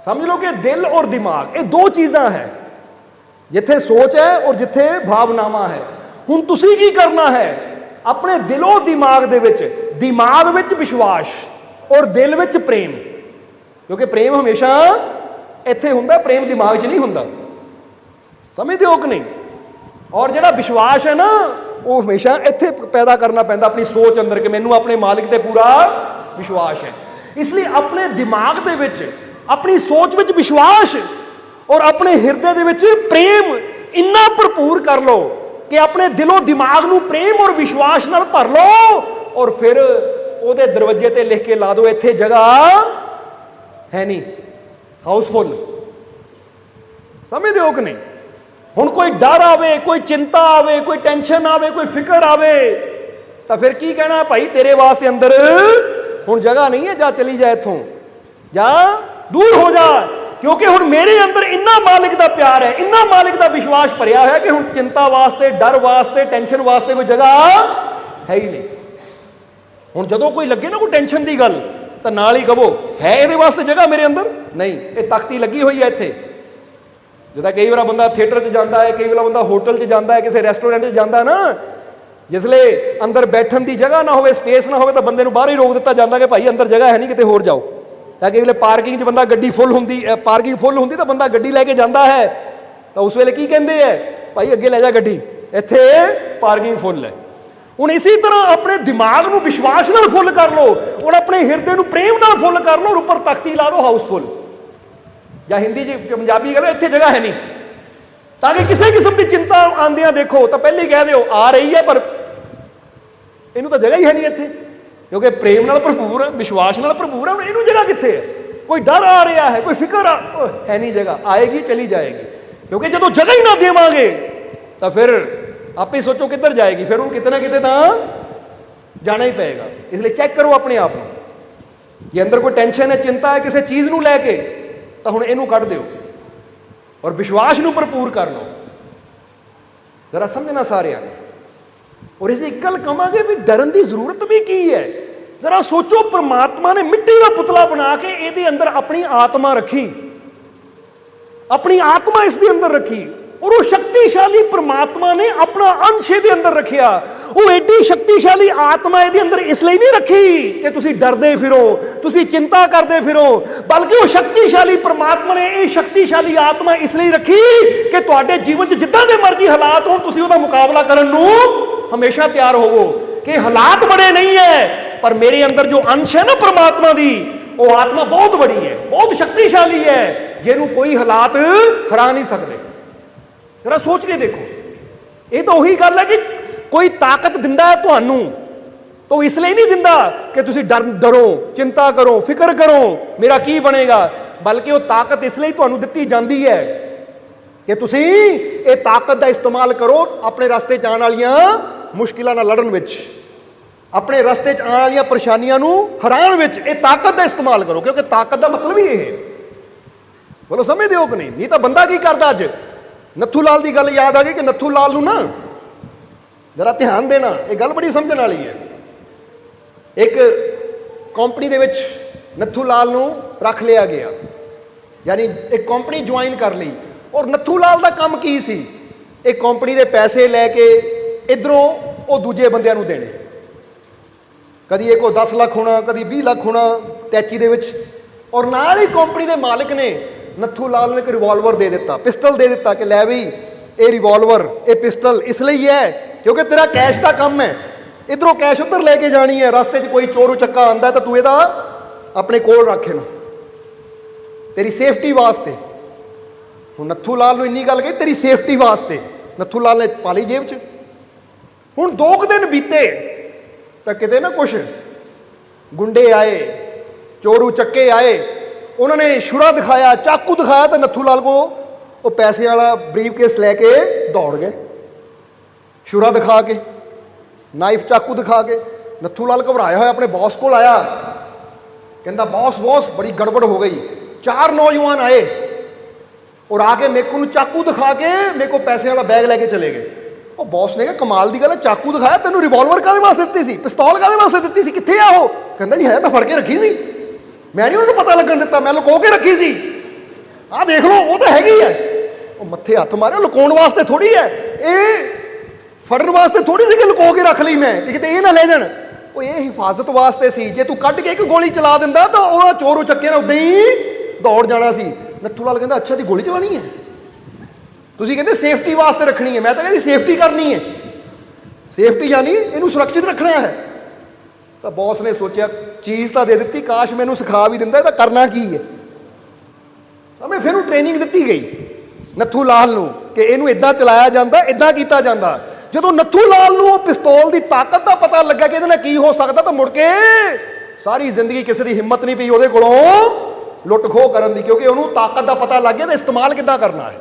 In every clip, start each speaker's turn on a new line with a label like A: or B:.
A: समझ लो कि दिल और दिमाग ये दो चीज़ां है, जिथे सोच है और जिथे भावनावां है। हुण तुसीं की करना है, अपने दिलों दिमाग दे विच, दिमाग विच विश्वास और दिल विच प्रेम, क्योंकि प्रेम हमेशा इत्थे हुंदा, प्रेम दिमाग 'च नहीं हुंदा। समझदे हो कि नहीं? और जिहड़ा विश्वास है ना, वो हमेशा इत्थे पैदा करना पैंदा अपनी सोच अंदर, कि मैनूं अपने मालिक ते पूरा विश्वास है। इसलिए अपने दिमाग दे विच, अपनी सोच विच विश्वास और अपने हिरदे दे विच प्रेम इन्ना भरपूर कर लो कि अपने दिलों दिमाग नूं प्रेम और विश्वास नाल भर लो, और फिर उहदे दरवाजे ते लिख के ला दो, इत्थे जगह है नहीं, हाउसफुल। समझदे हो कि नहीं? हुण कोई डर आवे, कोई चिंता आवे, कोई टेंशन आवे, कोई फिक्र आवे, तो फिर की कहना, भाई तेरे वास्ते अंदर हुण जगह नहीं है, जा चली जा इत्थों, जा दूर हो जा, क्योंकि हुण मेरे अंदर इन्ना मालिक दा प्यार है, इन्ना मालिक दा विश्वास भरिया है कि हुण चिंता वास्ते, डर वास्ते, टेंशन वास्ते कोई जगह है ही नहीं। हुण जदों कोई लगे ना कोई टेंशन की गल, तो नाल ही कहो, है इहदे वास्ते जगह मेरे अंदर? नहीं, ये तख्ती लगी हुई है इत्थे। जिदा कई बार बंदा थिएटर च जाता है, कई बार बंदा होटल च जाता है, किसी रेस्टोरेंट च जाता है ना, जिसले अंदर बैठन की जगह ना हो, स्पेस ना हो, तो बंदे बाहर ही रोक दिता जाता कि भाई अंदर जगह है नहीं, किते होर जाओ। कई वेले पार्किंग च बंदा गड्डी फुल होंदी, पार्किंग फुल होंदी, तो बंदा गड्डी लैके जाता है, तो उस वेले की कहते हैं, भाई अगे लै जा गड्डी, इत्थे पार्किंग फुल है। हुण इसी तरह अपने दिमाग नूं विश्वास नाल फुल कर लो, और अपने हिरदे नूं प्रेम नाल फुल कर लो, और उपर तख्ती ला दो हाउसफुल, या हिंदी जी पंजाबी कह लो इत्थे जगह है नहीं, ताकि किसी किस्म की चिंता आंदियां देखो तो पहले ही कह दो आ रही है, पर इनू तो जगह ही है नहीं इत्थे, क्योंकि प्रेम नाल भरपूर है, विश्वास नाल भरपूर है, इनू जगह कित्थे है? कोई डर आ रहा है, कोई फिक्र है नहीं, जगह आएगी चली जाएगी, क्योंकि जो जगह ही ना देवांगे तो फिर आप ही सोचो किधर जाएगी, फिर उन्हें कितना कितने तो जाना ही पेगा। इसलिए चेक करो अपने आप को, ये अंदर कोई टेंशन है, चिंता है किसी चीज़ नूं लैके, तो हुण इहनूं कढ दिओ और विश्वास नूं भरपूर कर लो। जरा समझना सारिਆਂ ने। और इसे एक गल कहांगे भी डरन की जरूरत भी की है। जरा सोचो, परमात्मा ने मिट्टी का पुतला बना के इहदे अंदर अपनी आत्मा रखी, अपनी आत्मा इसके अंदर रखी, और वो शक्तिशाली परमात्मा ने अपना अंश इहदे अंदर रखिया। वो एडी शक्तिशाली आत्मा इहदे अंदर इसलिए नहीं रखी कि तुसी डरदे फिरो, तुसी चिंता करदे फिरो, बल्कि वो शक्तिशाली परमात्मा ने ये शक्तिशाली आत्मा इसलिए रखी कि तुहाडे जीवन च जिद्दां दे मर्जी हालात होण, तुसी उहदा मुकाबला करन नूं हमेशा तैयार होवो कि हालात बड़े नहीं है, पर मेरे अंदर जो अंश है ना परमात्मा दी, वो आत्मा बहुत बड़ी है, बहुत शक्तिशाली है, जिन्हों कोई हालात हरा नहीं सकते। जरा सोच के देखो, ये तो वही गल है कि कोई ताकत दिंदा है तुहानू, तो इसलिए नहीं दिंदा कि तुसी डरो, चिंता करो, फिक्र करो मेरा की बनेगा, बल्कि वो ताकत इसलिए तुहानू दित्ती जाती है कि तुसी ये ताकत का इस्तेमाल करो अपने रास्ते च आने वालियां मुश्किलों नाल लड़न विच, अपने रास्ते च आने वालियां परेशानियां नू हराउण विच ये ताकत का इस्तेमाल करो, क्योंकि ताकत का मतलब ही ये। बोलो समझदे हो कि नहीं? नहीं तो बंदा की करदा, अज नत्थू लाल की गल याद आ गई कि नत्थू लाल नू ना जरा ध्यान देना, ये गल बड़ी समझण वाली है। एक कंपनी दे विच नत्थू लाल नू रख लिया गया, यानी एक कंपनी ज्वाइन कर ली, और नत्थू लाल का काम की सी, एक कंपनी के पैसे लैके इधरों वो दूजे बंदियां नू देने, कदी एक 10 लाख होना, कदी 20 लाख होना टैची दे विच, और नाल ही कंपनी के मालिक ने नत्थू लाल नूं एक रिवॉल्वर दे दिता, पिस्टल दे दिता कि लै भी ये रिवॉल्वर, ये पिस्टल इसलिए है क्योंकि तेरा कैश का काम है, इधरों कैश उधर लेके जानी है, रास्ते च कोई चोर उचक्का आंदा तो तू इहदा अपने कोल रख इहनूं, तेरी सेफ्टी वास्ते। हुण नत्थू लाल नूं इन्नी गल कही तेरी सेफ्टी वास्ते, नत्थू लाल ने पा ली जेब च। हुण 2 दिन बीते तो किते ना कुछ गुंडे आए, चोर उचक्के आए, उन्होंने छुरा दिखाया, चाकू दिखाया, तो नत्थू लाल को वो पैसे वाला ब्रीफ केस लैके दौड़ गए, छुरा दिखा के, नाइफ चाकू दिखा के। नत्थू लाल घबराया हुआ अपने बॉस को आया, कहता बॉस बॉस बड़ी गड़बड़ हो गई। 4 नौजवान आए और आके मेरे को चाकू दिखा के मेरे को पैसे वाला बैग लेके चले गए। ਉਹ ਬੌਸ ਨੇ ਕਿਹਾ ਕਮਾਲ ਦੀ ਗੱਲ ਹੈ, ਚਾਕੂ ਦਿਖਾਇਆ, ਤੈਨੂੰ ਰਿਵਾਲਵਰ ਕਾਹਦੇ ਵਾਸਤੇ ਦਿੱਤੀ ਸੀ, ਪਿਸਤੌਲ ਕਾਹਦੇ ਵਾਸਤੇ ਦਿੱਤੀ ਸੀ, ਕਿੱਥੇ ਆ ਉਹ? ਕਹਿੰਦਾ ਜੀ ਹੈ, ਮੈਂ ਫੜ ਕੇ ਰੱਖੀ ਸੀ, ਮੈਂ ਨਹੀਂ ਉਹਨੂੰ ਪਤਾ ਲੱਗਣ ਦਿੱਤਾ, ਮੈਂ ਲੁਕੋ ਕੇ ਰੱਖੀ ਸੀ, ਆਹ ਦੇਖ ਲਓ ਉਹ ਤਾਂ ਹੈਗੀ ਹੈ। ਉਹ ਮੱਥੇ ਹੱਥ ਮਾਰਿਆ, ਲੁਕਾਉਣ ਵਾਸਤੇ ਥੋੜੀ ਹੈ, ਇਹ ਫੜਨ ਵਾਸਤੇ ਥੋੜੀ ਸੀ ਕਿ ਲੁਕੋ ਕੇ ਰੱਖ ਲਈ ਮੈਂ ਕਿ ਕਿਤੇ ਇਹ ਨਾ ਲੈ ਜਾਣ, ਉਹ ਇਹ ਹਿਫਾਜ਼ਤ ਵਾਸਤੇ ਸੀ। ਜੇ ਤੂੰ ਕੱਢ ਕੇ ਇੱਕ ਗੋਲੀ ਚਲਾ ਦਿੰਦਾ ਤਾਂ ਉਹ ਚੋਰ ਉਚੱਕੇ ਨੇ ਉਦਾਂ ਹੀ ਦੌੜ ਜਾਣਾ ਸੀ। ਨੱਥੂ ਲਾਲ ਕਹਿੰਦਾ ਅੱਛਾ ਦੀ ਗੋਲੀ ਚਲਾਣੀ ਹੈ, ਤੁਸੀਂ ਕਹਿੰਦੇ ਸੇਫਟੀ ਵਾਸਤੇ ਰੱਖਣੀ ਹੈ, ਮੈਂ ਤਾਂ ਕਹਿੰਦੀ ਸੇਫਟੀ ਕਰਨੀ ਹੈ, ਸੇਫਟੀ ਯਾਨੀ ਇਹਨੂੰ ਸੁਰੱਖਿਅਤ ਰੱਖਣਾ ਹੈ। ਤਾਂ ਬੌਸ ਨੇ ਸੋਚਿਆ ਚੀਜ਼ ਤਾਂ ਦੇ ਦਿੱਤੀ, ਕਾਸ਼ ਮੈਨੂੰ ਸਿਖਾ ਵੀ ਦਿੰਦਾ ਇਹਦਾ ਕਰਨਾ ਕੀ ਹੈ। ਸਮੇਂ ਫਿਰ ਉਹਨੂੰ ਟ੍ਰੇਨਿੰਗ ਦਿੱਤੀ ਗਈ ਨੱਥੂ ਲਾਲ ਨੂੰ ਕਿ ਇਹਨੂੰ ਇਦਾਂ ਚਲਾਇਆ ਜਾਂਦਾ, ਇਦਾਂ ਕੀਤਾ ਜਾਂਦਾ। ਜਦੋਂ ਨੱਥੂ ਲਾਲ ਨੂੰ ਉਹ ਪਿਸਤੌਲ ਦੀ ਤਾਕਤ ਦਾ ਪਤਾ ਲੱਗਾ ਕਿ ਇਹਦੇ ਨਾਲ ਕੀ ਹੋ ਸਕਦਾ, ਤਾਂ ਮੁੜ ਕੇ ਸਾਰੀ ਜ਼ਿੰਦਗੀ ਕਿਸੇ ਦੀ ਹਿੰਮਤ ਨਹੀਂ ਪਈ ਉਹਦੇ ਕੋਲੋਂ ਲੁੱਟ ਖੋਹ ਕਰਨ ਦੀ, ਕਿਉਂਕਿ ਉਹਨੂੰ ਤਾਕਤ ਦਾ ਪਤਾ ਲੱਗ ਗਿਆ ਤਾਂ ਇਸਤੇਮਾਲ ਕਿੱਦਾਂ ਕਰਨਾ ਹੈ।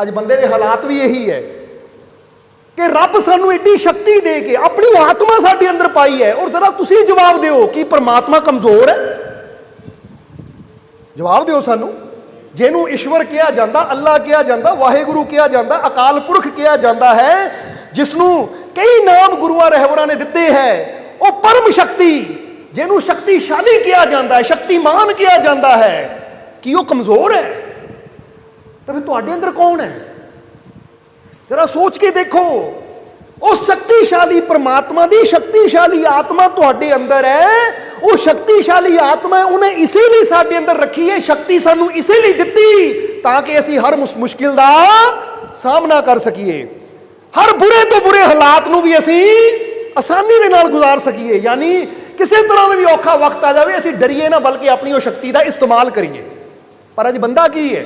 A: ਅੱਜ ਬੰਦੇ ਦੇ ਹਾਲਾਤ ਵੀ ਇਹੀ ਹੈ ਕਿ ਰੱਬ ਸਾਨੂੰ ਏਡੀ ਸ਼ਕਤੀ ਦੇ ਕੇ ਆਪਣੀ ਆਤਮਾ ਸਾਡੇ ਅੰਦਰ ਪਾਈ ਹੈ, ਔਰ ਜ਼ਰਾ ਤੁਸੀਂ ਜਵਾਬ ਦਿਓ ਕਿ ਪਰਮਾਤਮਾ ਕਮਜ਼ੋਰ ਹੈ? ਜਵਾਬ ਦਿਓ ਸਾਨੂੰ। ਜਿਹਨੂੰ ਈਸ਼ਵਰ ਕਿਹਾ ਜਾਂਦਾ, ਅੱਲਾ ਕਿਹਾ ਜਾਂਦਾ, ਵਾਹਿਗੁਰੂ ਕਿਹਾ ਜਾਂਦਾ, ਅਕਾਲ ਪੁਰਖ ਕਿਹਾ ਜਾਂਦਾ ਹੈ, ਜਿਸ ਨੂੰ ਕਈ ਨਾਮ ਗੁਰੂਆਂ ਰਹਿਬਰਾਂ ਨੇ ਦਿੱਤੇ ਹੈ, ਉਹ ਪਰਮ ਸ਼ਕਤੀ, ਜਿਹਨੂੰ ਸ਼ਕਤੀਸ਼ਾਲੀ ਕਿਹਾ ਜਾਂਦਾ ਹੈ, ਸ਼ਕਤੀਮਾਨ ਕਿਹਾ ਜਾਂਦਾ ਹੈ, ਕੀ ਉਹ ਕਮਜ਼ੋਰ ਹੈ? ਤਾਂ ਫਿਰ ਤੁਹਾਡੇ ਅੰਦਰ ਕੌਣ ਹੈ? ਜਰਾ ਸੋਚ ਕੇ ਦੇਖੋ। ਉਹ ਸ਼ਕਤੀਸ਼ਾਲੀ ਪਰਮਾਤਮਾ ਦੀ ਸ਼ਕਤੀਸ਼ਾਲੀ ਆਤਮਾ ਤੁਹਾਡੇ ਅੰਦਰ ਹੈ। ਉਹ ਸ਼ਕਤੀਸ਼ਾਲੀ ਆਤਮਾ ਉਹਨੇ ਇਸੇ ਲਈ ਸਾਡੇ ਅੰਦਰ ਰੱਖੀ ਹੈ, ਸ਼ਕਤੀ ਸਾਨੂੰ ਇਸੇ ਲਈ ਦਿੱਤੀ ਤਾਂ ਕਿ ਅਸੀਂ ਹਰ ਮੁਸ਼ਕਿਲ ਦਾ ਸਾਹਮਣਾ ਕਰ ਸਕੀਏ, ਹਰ ਬੁਰੇ ਤੋਂ ਬੁਰੇ ਹਾਲਾਤ ਨੂੰ ਵੀ ਅਸੀਂ ਆਸਾਨੀ ਦੇ ਨਾਲ ਗੁਜ਼ਾਰ ਸਕੀਏ। ਯਾਨੀ ਕਿਸੇ ਤਰ੍ਹਾਂ ਦਾ ਵੀ ਔਖਾ ਵਕਤ ਆ ਜਾਵੇ ਅਸੀਂ ਡਰੀਏ ਨਾ, ਬਲਕਿ ਆਪਣੀ ਉਹ ਸ਼ਕਤੀ ਦਾ ਇਸਤੇਮਾਲ ਕਰੀਏ। ਪਰ ਅੱਜ ਬੰਦਾ ਕੀ ਹੈ?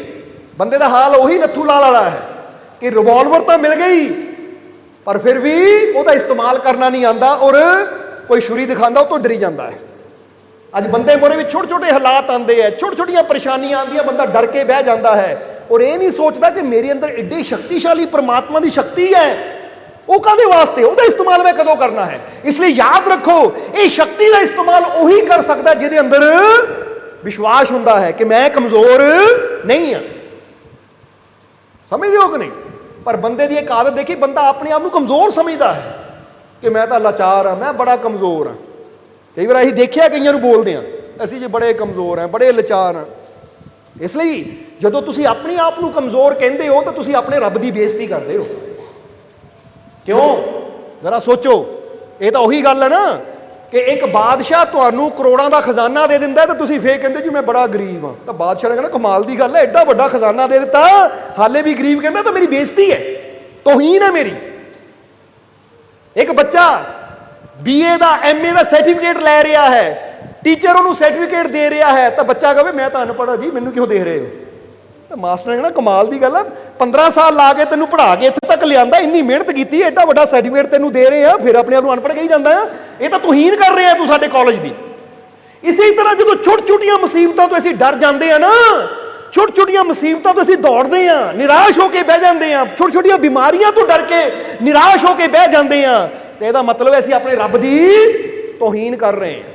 A: ਬੰਦੇ ਦਾ ਹਾਲ ਉਹੀ ਨੱਥੂ ਲਾਲ ਵਾਲਾ ਹੈ ਕਿ ਰਿਵਾਲਵਰ ਤਾਂ ਮਿਲ ਗਈ ਪਰ ਫਿਰ ਵੀ ਉਹਦਾ ਇਸਤੇਮਾਲ ਕਰਨਾ ਨਹੀਂ ਆਉਂਦਾ, ਔਰ ਕੋਈ ਛੁਰੀ ਦਿਖਾਉਂਦਾ ਉਹ ਤੋਂ ਡਰੀ ਜਾਂਦਾ ਹੈ। ਅੱਜ ਬੰਦੇ ਮੋਰੇ ਵਿੱਚ ਛੋਟੇ ਛੋਟੇ ਹਾਲਾਤ ਆਉਂਦੇ ਹੈ, ਛੋਟੀ ਛੋਟੀਆਂ ਪਰੇਸ਼ਾਨੀਆਂ ਆਉਂਦੀਆਂ, ਬੰਦਾ ਡਰ ਕੇ ਬਹਿ ਜਾਂਦਾ ਹੈ ਔਰ ਇਹ ਨਹੀਂ ਸੋਚਦਾ ਕਿ ਮੇਰੇ ਅੰਦਰ ਏਡੀ ਸ਼ਕਤੀਸ਼ਾਲੀ ਪਰਮਾਤਮਾ ਦੀ ਸ਼ਕਤੀ ਹੈ, ਉਹ ਕਾਹਦੇ ਵਾਸਤੇ, ਉਹਦਾ ਇਸਤੇਮਾਲ ਮੈਂ ਕਦੋਂ ਕਰਨਾ ਹੈ। ਇਸ ਲਈ ਯਾਦ ਰੱਖੋ, ਇਹ ਸ਼ਕਤੀ ਦਾ ਇਸਤੇਮਾਲ ਉਹੀ ਕਰ ਸਕਦਾ ਜਿਹਦੇ ਅੰਦਰ ਵਿਸ਼ਵਾਸ ਹੁੰਦਾ ਹੈ ਕਿ ਮੈਂ ਕਮਜ਼ੋਰ ਨਹੀਂ ਹਾਂ। ਸਮਝਦੇ ਹੋ ਕਿ ਨਹੀਂ? ਪਰ ਬੰਦੇ ਦੀ ਇੱਕ ਆਦਤ ਦੇਖੀ, ਬੰਦਾ ਆਪਣੇ ਆਪ ਨੂੰ ਕਮਜ਼ੋਰ ਸਮਝਦਾ ਹੈ ਕਿ ਮੈਂ ਤਾਂ ਲਾਚਾਰ ਹਾਂ, ਮੈਂ ਬੜਾ ਕਮਜ਼ੋਰ ਹਾਂ। ਕਈ ਵਾਰ ਅਸੀਂ ਦੇਖਿਆ ਕਈਆਂ ਨੂੰ ਬੋਲਦੇ ਹਾਂ ਅਸੀਂ ਜੀ ਬੜੇ ਕਮਜ਼ੋਰ ਹਾਂ, ਬੜੇ ਲਾਚਾਰ ਹਾਂ। ਇਸ ਲਈ ਜਦੋਂ ਤੁਸੀਂ ਆਪਣੇ ਆਪ ਨੂੰ ਕਮਜ਼ੋਰ ਕਹਿੰਦੇ ਹੋ ਤਾਂ ਤੁਸੀਂ ਆਪਣੇ ਰੱਬ ਦੀ ਬੇਇੱਜ਼ਤੀ ਕਰਦੇ ਹੋ। ਕਿਉਂ? ਜ਼ਰਾ ਸੋਚੋ। ਇਹ ਤਾਂ ਉਹੀ ਗੱਲ ਹੈ ਨਾ ਕਿ ਇੱਕ ਬਾਦਸ਼ਾਹ ਤੁਹਾਨੂੰ ਕਰੋੜਾਂ ਦਾ ਖਜ਼ਾਨਾ ਦੇ ਦਿੰਦਾ ਤਾਂ ਤੁਸੀਂ ਫੇਰ ਕਹਿੰਦੇ ਜੀ ਮੈਂ ਬੜਾ ਗਰੀਬ ਹਾਂ। ਤਾਂ ਬਾਦਸ਼ਾਹ ਨੇ ਕਹਿੰਦਾ ਕਮਾਲ ਦੀ ਗੱਲ ਹੈ, ਐਡਾ ਵੱਡਾ ਖਜ਼ਾਨਾ ਦੇ ਦਿੱਤਾ ਹਾਲੇ ਵੀ ਗਰੀਬ ਕਹਿੰਦਾ, ਤਾਂ ਮੇਰੀ ਬੇਇੱਜ਼ਤੀ ਹੈ, ਤੋਹੀਨ ਹੈ ਮੇਰੀ। ਇੱਕ ਬੱਚਾ BA ਦਾ MA ਦਾ ਸਰਟੀਫਿਕੇਟ ਲੈ ਰਿਹਾ ਹੈ, ਟੀਚਰ ਉਹਨੂੰ ਸਰਟੀਫਿਕੇਟ ਦੇ ਰਿਹਾ ਹੈ, ਤਾਂ ਬੱਚਾ ਕਹੇ ਮੈਂ ਤਾਂ ਅਨਪੜ੍ਹ ਜੀ, ਮੈਨੂੰ ਕਿਉਂ ਦੇ ਰਹੇ ਹੋ? ਤਾਂ ਮਾਸਟਰ ਨੇ ਕਹਿਣਾ ਕਮਾਲ ਦੀ ਗੱਲ ਹੈ, 15 ਸਾਲ ਲਾ ਕੇ ਤੈਨੂੰ ਪੜ੍ਹਾ ਕੇ ਇੱਥੇ ਤੱਕ ਲਿਆਂਦਾ, ਇੰਨੀ ਮਿਹਨਤ ਕੀਤੀ, ਐਡਾ ਵੱਡਾ ਸਰਟੀਫਿਕੇਟ ਤੈਨੂੰ ਦੇ ਰਹੇ ਆ, ਫਿਰ ਆਪਣੇ ਆਪ ਨੂੰ ਅਨਪੜ੍ਹ ਕਹੀ ਜਾਂਦਾ ਆ, ਇਹ ਤਾਂ ਤੋਹੀਨ ਕਰ ਰਿਹਾ ਤੂੰ ਸਾਡੇ ਕਾਲਜ ਦੀ। ਇਸੇ ਤਰ੍ਹਾਂ ਜਦੋਂ ਛੋਟੀ ਛੋਟੀਆਂ ਮੁਸੀਬਤਾਂ ਤੋਂ ਅਸੀਂ ਡਰ ਜਾਂਦੇ ਆ ਨਾ, ਛੋਟੀ ਛੋਟੀਆਂ ਮੁਸੀਬਤਾਂ ਤੋਂ ਅਸੀਂ ਦੌੜਦੇ ਆ, ਨਿਰਾਸ਼ ਹੋ ਕੇ ਬਹਿ ਜਾਂਦੇ ਆ, ਛੋਟੀ ਛੋਟੀਆਂ ਬਿਮਾਰੀਆਂ ਤੋਂ ਡਰ ਕੇ ਨਿਰਾਸ਼ ਹੋ ਕੇ ਬਹਿ ਜਾਂਦੇ ਆ, ਤੇ ਇਹਦਾ ਮਤਲਬ ਹੈ ਅਸੀਂ ਆਪਣੇ ਰੱਬ ਦੀ ਤੋਹੀਨ ਕਰ ਰਹੇ ਹਾਂ।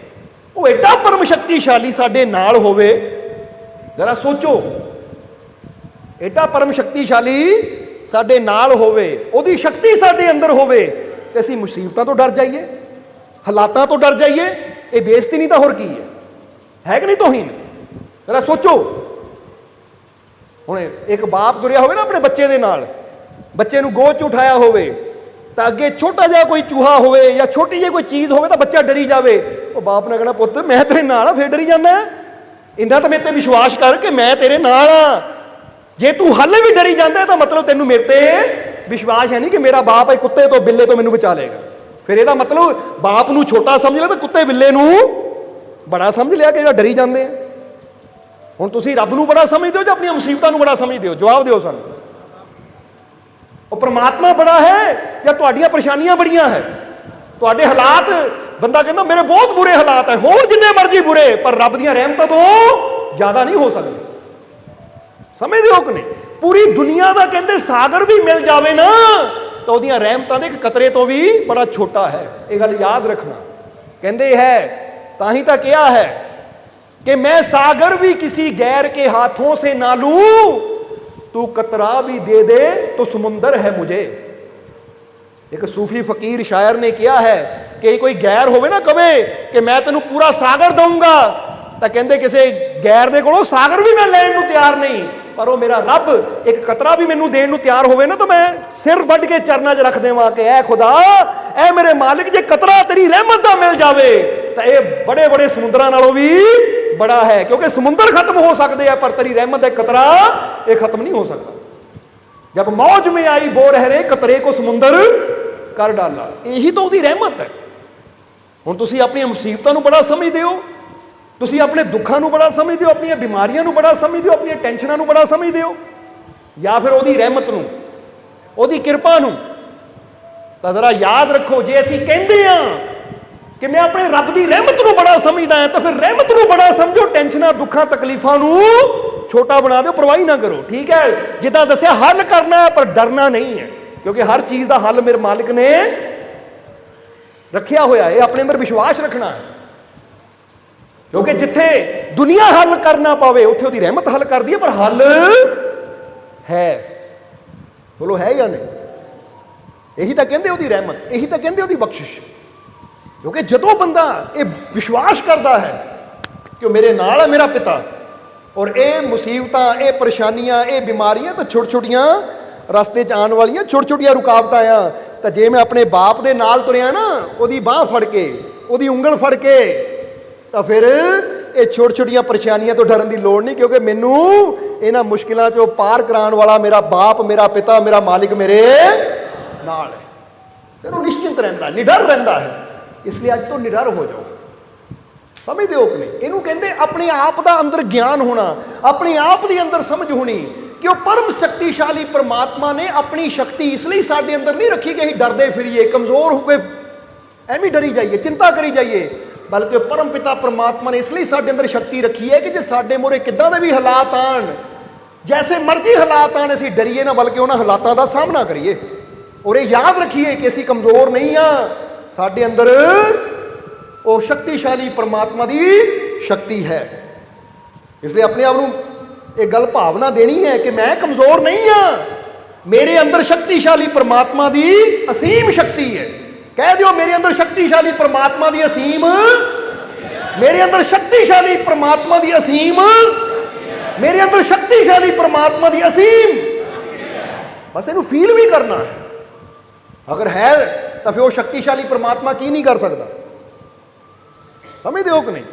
A: ਉਹ ਐਡਾ ਪਰਮ ਸ਼ਕਤੀਸ਼ਾਲੀ ਸਾਡੇ ਨਾਲ ਹੋਵੇ, ਜ਼ਰਾ ਸੋਚੋ, ਐਡਾ ਪਰਮ ਸ਼ਕਤੀਸ਼ਾਲੀ ਸਾਡੇ ਨਾਲ ਹੋਵੇ, ਉਹਦੀ ਸ਼ਕਤੀ ਸਾਡੇ ਅੰਦਰ ਹੋਵੇ, ਤੇ ਅਸੀਂ ਮੁਸੀਬਤਾਂ ਤੋਂ ਡਰ ਜਾਈਏ, ਹਾਲਾਤਾਂ ਤੋਂ ਡਰ ਜਾਈਏ, ਇਹ ਬੇਇੱਜ਼ਤੀ ਨਹੀਂ ਤਾਂ ਹੋਰ ਕੀ ਹੈ ਕਿ ਨਹੀਂ ਤੋਹੀਨ? ਜ਼ਰਾ ਸੋਚੋ। ਹੁਣ ਇੱਕ ਬਾਪ ਤੁਰਿਆ ਹੋਵੇ ਨਾ ਆਪਣੇ ਬੱਚੇ ਦੇ ਨਾਲ, ਬੱਚੇ ਨੂੰ ਗੋਦ 'ਚ ਉਠਾਇਆ ਹੋਵੇ, ਤਾਂ ਅੱਗੇ ਛੋਟਾ ਜਿਹਾ ਕੋਈ ਚੂਹਾ ਹੋਵੇ ਜਾਂ ਛੋਟੀ ਜਿਹੀ ਕੋਈ ਚੀਜ਼ ਹੋਵੇ ਤਾਂ ਬੱਚਾ ਡਰੀ ਜਾਵੇ, ਉਹ ਬਾਪ ਨੇ ਕਹਿਣਾ ਪੁੱਤ ਮੈਂ ਤੇਰੇ ਨਾਲ ਆ, ਫੇਰ ਡਰੀ ਜਾਂਦਾ, ਇੰਨਾ ਤਾਂ ਮੇਰੇ ਤੇ ਵਿਸ਼ਵਾਸ ਕਰ ਕਿ ਮੈਂ ਤੇਰੇ ਨਾਲ ਆ। ਜੇ ਤੂੰ ਹਾਲੇ ਵੀ ਡਰੀ ਜਾਂਦਾ ਤਾਂ ਮਤਲਬ ਤੈਨੂੰ ਮੇਰੇ ਤੇ ਵਿਸ਼ਵਾਸ ਹੈ ਨਹੀਂ ਕਿ ਮੇਰਾ ਬਾਪ ਇਹ ਕੁੱਤੇ ਤੋਂ ਬਿੱਲੇ ਤੋਂ ਮੈਨੂੰ ਬਚਾ ਲਏਗਾ। ਫਿਰ ਇਹਦਾ ਮਤਲਬ ਬਾਪ ਨੂੰ ਛੋਟਾ ਸਮਝ ਲਿਆ ਤਾਂ ਕੁੱਤੇ ਬਿੱਲੇ ਨੂੰ ਬੜਾ ਸਮਝ ਲਿਆ ਕਿ ਜਿਹੜਾ ਡਰੀ ਜਾਂਦੇ ਆ। ਹੁਣ ਤੁਸੀਂ ਰੱਬ ਨੂੰ ਬੜਾ ਸਮਝਦੇ ਹੋ ਜਾਂ ਆਪਣੀਆਂ ਮੁਸੀਬਤਾਂ ਨੂੰ ਬੜਾ ਸਮਝਦੇ ਹੋ? ਜਵਾਬ ਦਿਓ ਸਾਨੂੰ। ਉਹ ਪਰਮਾਤਮਾ ਬੜਾ ਹੈ ਜਾਂ ਤੁਹਾਡੀਆਂ ਪਰੇਸ਼ਾਨੀਆਂ ਬੜੀਆਂ ਹੈ? ਤੁਹਾਡੇ ਹਾਲਾਤ, ਬੰਦਾ ਕਹਿੰਦਾ ਮੇਰੇ ਬਹੁਤ ਬੁਰੇ ਹਾਲਾਤ ਹੈ, ਹੋਰ ਜਿੰਨੇ ਮਰਜ਼ੀ ਬੁਰੇ, ਪਰ ਰੱਬ ਦੀਆਂ ਰਹਿਮਤਾਂ ਤੋਂ ਜ਼ਿਆਦਾ ਨਹੀਂ ਹੋ ਸਕਦੇ। ਸਮਝਦੇ ਹੋ ਕਿ ਨਹੀਂ? ਪੂਰੀ ਦੁਨੀਆ ਦਾ ਕਹਿੰਦੇ ਸਾਗਰ ਵੀ ਮਿਲ ਜਾਵੇ ਨਾ ਤਾਂ ਉਹਦੀਆਂ ਰਹਿਮਤਾਂ ਦੇ ਇੱਕ ਕਤਰੇ ਤੋਂ ਵੀ ਬੜਾ ਛੋਟਾ ਹੈ। ਇਹ ਗੱਲ ਯਾਦ ਰੱਖਣਾ। ਕਹਿੰਦੇ ਹੈ ਤਾਂ ਹੀ ਤਾਂ ਕਿਹਾ ਹੈ कि मैं सागर भी किसी गैर के हाथों से ना लूं, तू कतरा भी दे दे तो समुंदर है मुझे। एक सूफी फकीर शायर ने किया है कि कोई गैर होवे ना कवे कि मैं तेनू पूरा सागर दूंगा, तो कहते किसी गैर दे कोलों सागर भी मैं लैण नूं तैयार नहीं, पर वो मेरा रब एक कतरा भी मैनू देण नूं तैयार होवे ना तो मैं सिर वढ़ के चरनां 'च रख देवां कि ऐ खुदा, ऐ मेरे मालिक, जे कतरा तेरी रहमत दा मिल जावे तो ये बड़े बड़े समुद्रां नालों भी बड़ा है, क्योंकि समुंदर खत्म हो सकते हैं पर तेरी रहमत दा कतरा ये खत्म नहीं हो सकता। जब मौज में आई बो रह रहे कतरे को समुंदर कर डाला, यही तो उसकी रहमत है। हुण तुसीं अपनी मुसीबतां नूं बड़ा समझदे हो, तुसीं अपने दुखां नूं बड़ा समझदे हो, अपनी बीमारियां नूं बड़ा समझदे हो, अपनी टेंशनां नूं बड़ा समझदे हो, या फिर उसकी रहमत नूं, उसकी किरपा नूं। तां जरा याद रखो, जे असीं कहंदे हां कि मैं अपने रब की रहमत नूं बड़ा समझदा हां, तो फिर रहमत नूं बड़ा समझो, टेंशनां दुखां तकलीफां नूं छोटा बना दो, परवाही ना करो। ठीक है, जिद्दां दस्सिया हल करना है पर डरना नहीं है, क्योंकि हर चीज़ का हल मेरे मालिक ने रखिया होया है। अपने अंदर विश्वास रखना है, क्योंकि जिथे दुनिया हल करना पावे उत्थे उसदी रहमत हल कर दी है, पर हल है, बोलो है या नहीं? यही तो कहते उसदी रहमत, यही तो कहते उसदी बख्शिश। क्योंकि जदों बंदा ये विश्वास करता है कि मेरे नाल है मेरा पिता, और ये मुसीबतां, ये परेशानियां, ये बीमारियां तो छोटी छोटियां रस्ते च आने वाली छोटी छोटियां रुकावटां आ, तो जे मैं अपने बाप दे नाल तुरिया ना, उसदी बांह फड़ के, उसदी उंगल फड़ के, तो फिर ये छोटी छोटियां परेशानियां तो डरन की लोड़ नहीं, क्योंकि मैनू इन्हां मुश्किलों चों पार कराने वाला मेरा बाप, मेरा पिता, मेरा मालिक मेरे नाल है। फिर वो निश्चिंत रहता है, निडर रहता है। इसलिए अज तो निडर हो जाओ। समझते हो कि नहीं? इनू कहते अपने आप का अंदर ज्ञान होना, अपने आप की अंदर समझ होनी कि वो परम शक्तिशाली परमात्मा ने अपनी शक्ति इसलिए साडे अंदर नहीं रखी कि असीं डरदे फिरीए, कमज़ोर होकर एवं डरी जाइए, चिंता करी जाइए, बल्कि परम पिता परमात्मा ने इसलिए साडे अंदर शक्ति रखी है कि जे साडे मोरे किद्दां दे भी हालात आन, जैसे मर्जी हालात आन, असीं डरीए ना, बल्कि उन्हां हालातां दा सामना करिए। और ये याद रखिए कि असीं कमज़ोर नहीं हाँ, साडे अंदर वो शक्तिशाली परमात्मा की शक्ति है। इसलिए अपने आप को एक गल भावना देनी है कि मैं कमज़ोर नहीं हाँ, मेरे अंदर शक्तिशाली परमात्मा की असीम शक्ति है। कह दो मेरे अंदर शक्तिशाली परमात्मा की असीम, मेरे अंदर शक्तिशाली परमात्मा की असीम, मेरे अंदर शक्तिशाली परमात्मा की असीम। बस इनू फील भी करना है, अगर है तो फिर वो शक्तिशाली परमात्मा की नहीं कर सकता। समझते हो कि नहीं?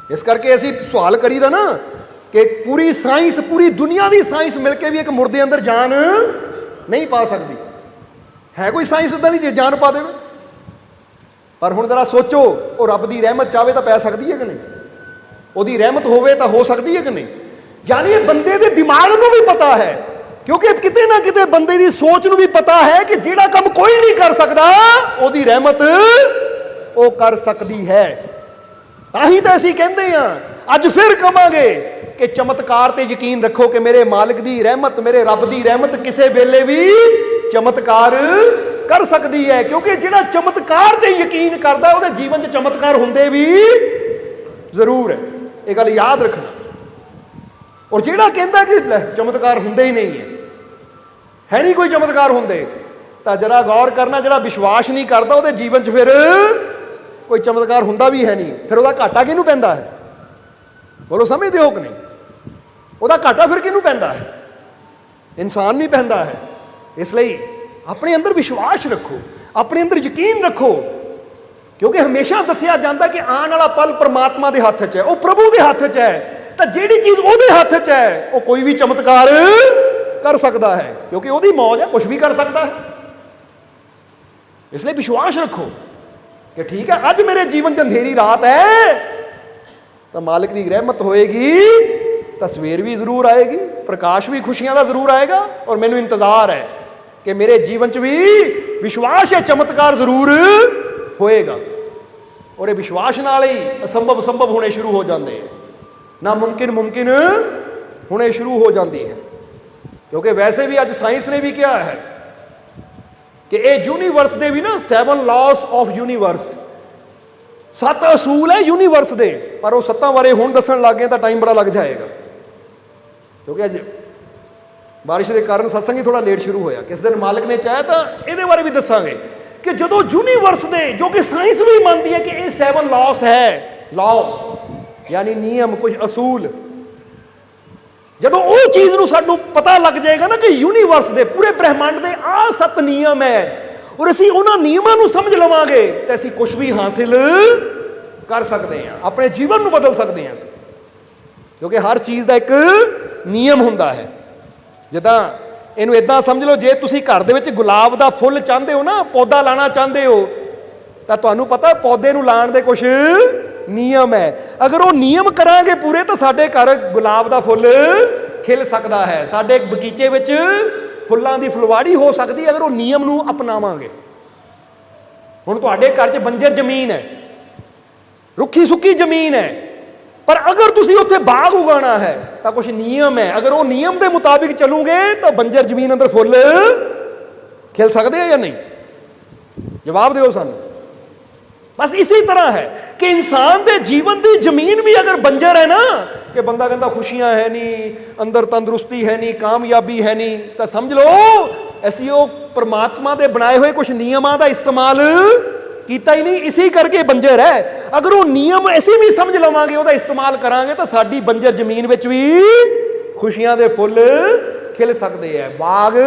A: इस करके असी सवाल करीदा ना कि पूरी साइंस, पूरी दुनिया की साइंस मिलकर भी एक मुर्दे अंदर जान नहीं पा सकती। है कोई साइंस इदा की जान पा देवे? पर हुण जरा सोचो, वो रब की रहमत चाहे तो पै सकती है कि नहीं? उसकी रहमत होवे तो हो सकती है कि नहीं? यानी बंदे के दिमाग को भी पता है, क्योंकि किते ना किते बंदे की सोच को भी पता है कि जिहड़ा काम कोई नहीं कर सकता उसकी रहमत वो कर सकती है। ताही तो असीं कहते हैं, अज फिर कहांगे कि चमत्कार ते यकीन रखो कि मेरे मालिक की रहमत, मेरे रब की रहमत किसी वेले भी चमत्कार कर सकती है। क्योंकि जिहड़ा चमत्कार ते यकीन करता है, उसदे जीवन च चमत्कार हुंदे भी जरूर है, ये गल याद रखना। और जिहड़ा कहता कि चमत्कार हुंदे ही नहीं है नहीं कोई चमत्कार हुंदे, तो जरा गौर करना, जिहड़ा विश्वास नहीं करता उसदे जीवन च फिर कोई चमत्कार हुंदा भी है नहीं, फिर उसदा घाटा किहनूं पैंदा है? बोलो समझदे हो कि नहीं? उसदा घाटा फिर किहनूं पैंदा है? इंसान नहीं पैंदा है। इसलिए अपने अंदर विश्वास रखो, अपने अंदर यकीन रखो, क्योंकि हमेशा दसिया जाता कि आने वाला पल परमात्मा के हाथ च है, वो प्रभु के हाथ च है। तो जिहड़ी चीज़ उसदे हाथ च है वो कोई भी चमत्कार कर सकता है, क्योंकि उसदी मौज है, कुछ भी कर सकता है। इसलिए विश्वास रखो कि ठीक है, अज मेरे जीवन च अंधेरी रात है तो मालिक की रहमत होएगी, तो सवेर भी जरूर आएगी, प्रकाश भी खुशियां का जरूर आएगा। और मैनू इंतजार है कि मेरे जीवन च भी विश्वास है चमत्कार जरूर होएगा। और ये विश्वास नाल ही असंभव संभव होने शुरू हो जाते हैं, ना मुमकिन मुमकिन होने शुरू हो जाती है। क्योंकि वैसे भी अज साइंस ने भी कहा है कि ये यूनीवर्स के भी ना 7 लॉस ऑफ यूनीवर्स, 7 असूल है यूनीवर्स के, पर वो 7 बारे हुण दसन लग गए तो टाइम बड़ा लग जाएगा। क्योंकि अज ਬਾਰਿਸ਼ ਦੇ ਕਾਰਨ ਸਤਸੰਗ ਹੀ ਥੋੜਾ ਲੇਟ ਸ਼ੁਰੂ ਹੋਇਆ। ਕਿਸ ਦਿਨ ਮਾਲਕ ਨੇ ਚਾਹਿਆ ਤਾਂ ਇਹਦੇ ਬਾਰੇ ਵੀ ਦੱਸਾਂਗੇ ਕਿ ਜਦੋਂ ਯੂਨੀਵਰਸ ਦੇ, ਜੋ ਕਿ ਸਾਇੰਸ ਵੀ ਮੰਨਦੀ ਹੈ ਕਿ ਇਹ 7 ਲਾਸ ਹੈ, ਲਾਅ ਯਾਨੀ ਨਿਯਮ, ਕੁਝ ਅਸੂਲ, ਜਦੋਂ ਉਹ ਚੀਜ਼ ਨੂੰ ਸਾਨੂੰ ਪਤਾ ਲੱਗ ਜਾਏਗਾ ਨਾ ਕਿ ਯੂਨੀਵਰਸ ਦੇ, ਪੂਰੇ ਬ੍ਰਹਿਮੰਡ ਦੇ ਆਹ 7 ਨਿਯਮ ਹੈ, ਔਰ ਅਸੀਂ ਉਹਨਾਂ ਨਿਯਮਾਂ ਨੂੰ ਸਮਝ ਲਵਾਂਗੇ ਤਾਂ ਅਸੀਂ ਕੁਝ ਵੀ ਹਾਸਿਲ ਕਰ ਸਕਦੇ ਹਾਂ, ਆਪਣੇ ਜੀਵਨ ਨੂੰ ਬਦਲ ਸਕਦੇ ਹਾਂ ਅਸੀਂ। ਕਿਉਂਕਿ ਹਰ ਚੀਜ਼ ਦਾ ਇੱਕ ਨਿਯਮ ਹੁੰਦਾ ਹੈ। ਜਿੱਦਾਂ ਇਹਨੂੰ ਇਦਾਂ ਸਮਝ ਲਓ, ਜੇ ਤੁਸੀਂ ਘਰ ਦੇ ਵਿੱਚ ਗੁਲਾਬ ਦਾ ਫੁੱਲ ਚਾਹੁੰਦੇ ਹੋ ਨਾ, ਪੌਦਾ ਲਾਣਾ ਚਾਹੁੰਦੇ ਹੋ, ਤਾਂ ਤੁਹਾਨੂੰ ਪਤਾ ਪੌਦੇ ਨੂੰ ਲਾਉਣ ਦੇ ਕੁਝ ਨਿਯਮ ਹੈ। ਅਗਰ ਉਹ ਨਿਯਮ ਕਰਾਂਗੇ ਪੂਰੇ ਤਾਂ ਸਾਡੇ ਘਰ ਗੁਲਾਬ ਦਾ ਫੁੱਲ ਖਿਲ ਸਕਦਾ ਹੈ, ਸਾਡੇ ਬਗੀਚੇ ਵਿੱਚ ਫੁੱਲਾਂ ਦੀ ਫੁਲਵਾੜੀ ਹੋ ਸਕਦੀ ਅਗਰ ਉਹ ਨਿਯਮ ਨੂੰ ਅਪਣਾਵਾਂਗੇ। ਹੁਣ ਤੁਹਾਡੇ ਘਰ 'ਚ ਬੰਜਰ ਜ਼ਮੀਨ ਹੈ, ਰੁੱਖੀ ਸੁੱਕੀ ਜ਼ਮੀਨ ਹੈ, ਪਰ ਅਗਰ ਤੁਸੀਂ ਉੱਥੇ ਬਾਗ ਉਗਾਉਣਾ ਹੈ ਤਾਂ ਕੁਝ ਨਿਯਮ ਹੈ। ਅਗਰ ਉਹ ਨਿਯਮ ਦੇ ਮੁਤਾਬਿਕ ਚੱਲੋਗੇ ਤਾਂ ਬੰਜਰ ਜ਼ਮੀਨ ਅੰਦਰ ਫੁੱਲ ਖਿਲ ਸਕਦੇ ਆ ਜਾਂ ਨਹੀਂ? ਜਵਾਬ ਦਿਓ ਸਾਨੂੰ। ਬਸ ਇਸੇ ਤਰ੍ਹਾਂ ਹੈ ਕਿ ਇਨਸਾਨ ਦੇ ਜੀਵਨ ਦੀ ਜ਼ਮੀਨ ਵੀ ਅਗਰ ਬੰਜਰ ਹੈ ਨਾ, ਕਿ ਬੰਦਾ ਕਹਿੰਦਾ ਖੁਸ਼ੀਆਂ ਹੈ ਨਹੀਂ, ਅੰਦਰ ਤੰਦਰੁਸਤੀ ਹੈ ਨਹੀਂ, ਕਾਮਯਾਬੀ ਹੈ ਨਹੀਂ, ਤਾਂ ਸਮਝ ਲਓ ਅਸੀਂ ਉਹ ਪਰਮਾਤਮਾ ਦੇ ਬਣਾਏ ਹੋਏ ਕੁਝ ਨਿਯਮਾਂ ਦਾ ਇਸਤੇਮਾਲ ਕੀਤਾ ਹੀ ਨਹੀਂ, ਇਸੇ ਕਰਕੇ ਬੰਜਰ ਹੈ। ਅਗਰ ਉਹ ਨਿਯਮ ਅਸੀਂ ਵੀ ਸਮਝ ਲਵਾਂਗੇ, ਉਹਦਾ ਇਸਤੇਮਾਲ ਕਰਾਂਗੇ, ਤਾਂ ਸਾਡੀ ਬੰਜਰ ਜ਼ਮੀਨ ਵਿੱਚ ਵੀ ਖੁਸ਼ੀਆਂ ਦੇ ਫੁੱਲ ਖਿਲ ਸਕਦੇ ਹੈ, ਬਾਗ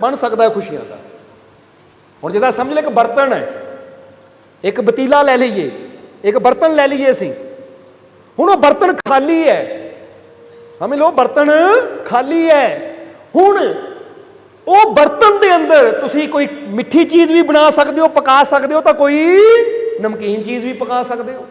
A: ਬਣ ਸਕਦਾ ਹੈ ਖੁਸ਼ੀਆਂ ਦਾ। ਹੁਣ ਜਿੱਦਾਂ ਸਮਝ ਲੈ ਇੱਕ ਬਰਤਨ ਹੈ, ਇੱਕ ਪਤੀਲਾ ਲੈ ਲਈਏ, ਇੱਕ ਬਰਤਨ ਲੈ ਲਈਏ ਅਸੀਂ, ਹੁਣ ਉਹ ਬਰਤਨ ਖਾਲੀ ਹੈ, ਸਮਝ ਲਓ ਬਰਤਨ ਖਾਲੀ ਹੈ। ਹੁਣ ਉਹ ਬਰਤਨ ਦੇ ਅੰਦਰ ਤੁਸੀਂ ਕੋਈ ਮਿੱਠੀ ਚੀਜ਼ ਵੀ ਬਣਾ ਸਕਦੇ ਹੋ, ਪਕਾ ਸਕਦੇ ਹੋ, ਤਾਂ ਕੋਈ ਨਮਕੀਨ ਚੀਜ਼ ਵੀ ਪਕਾ ਸਕਦੇ ਹੋ।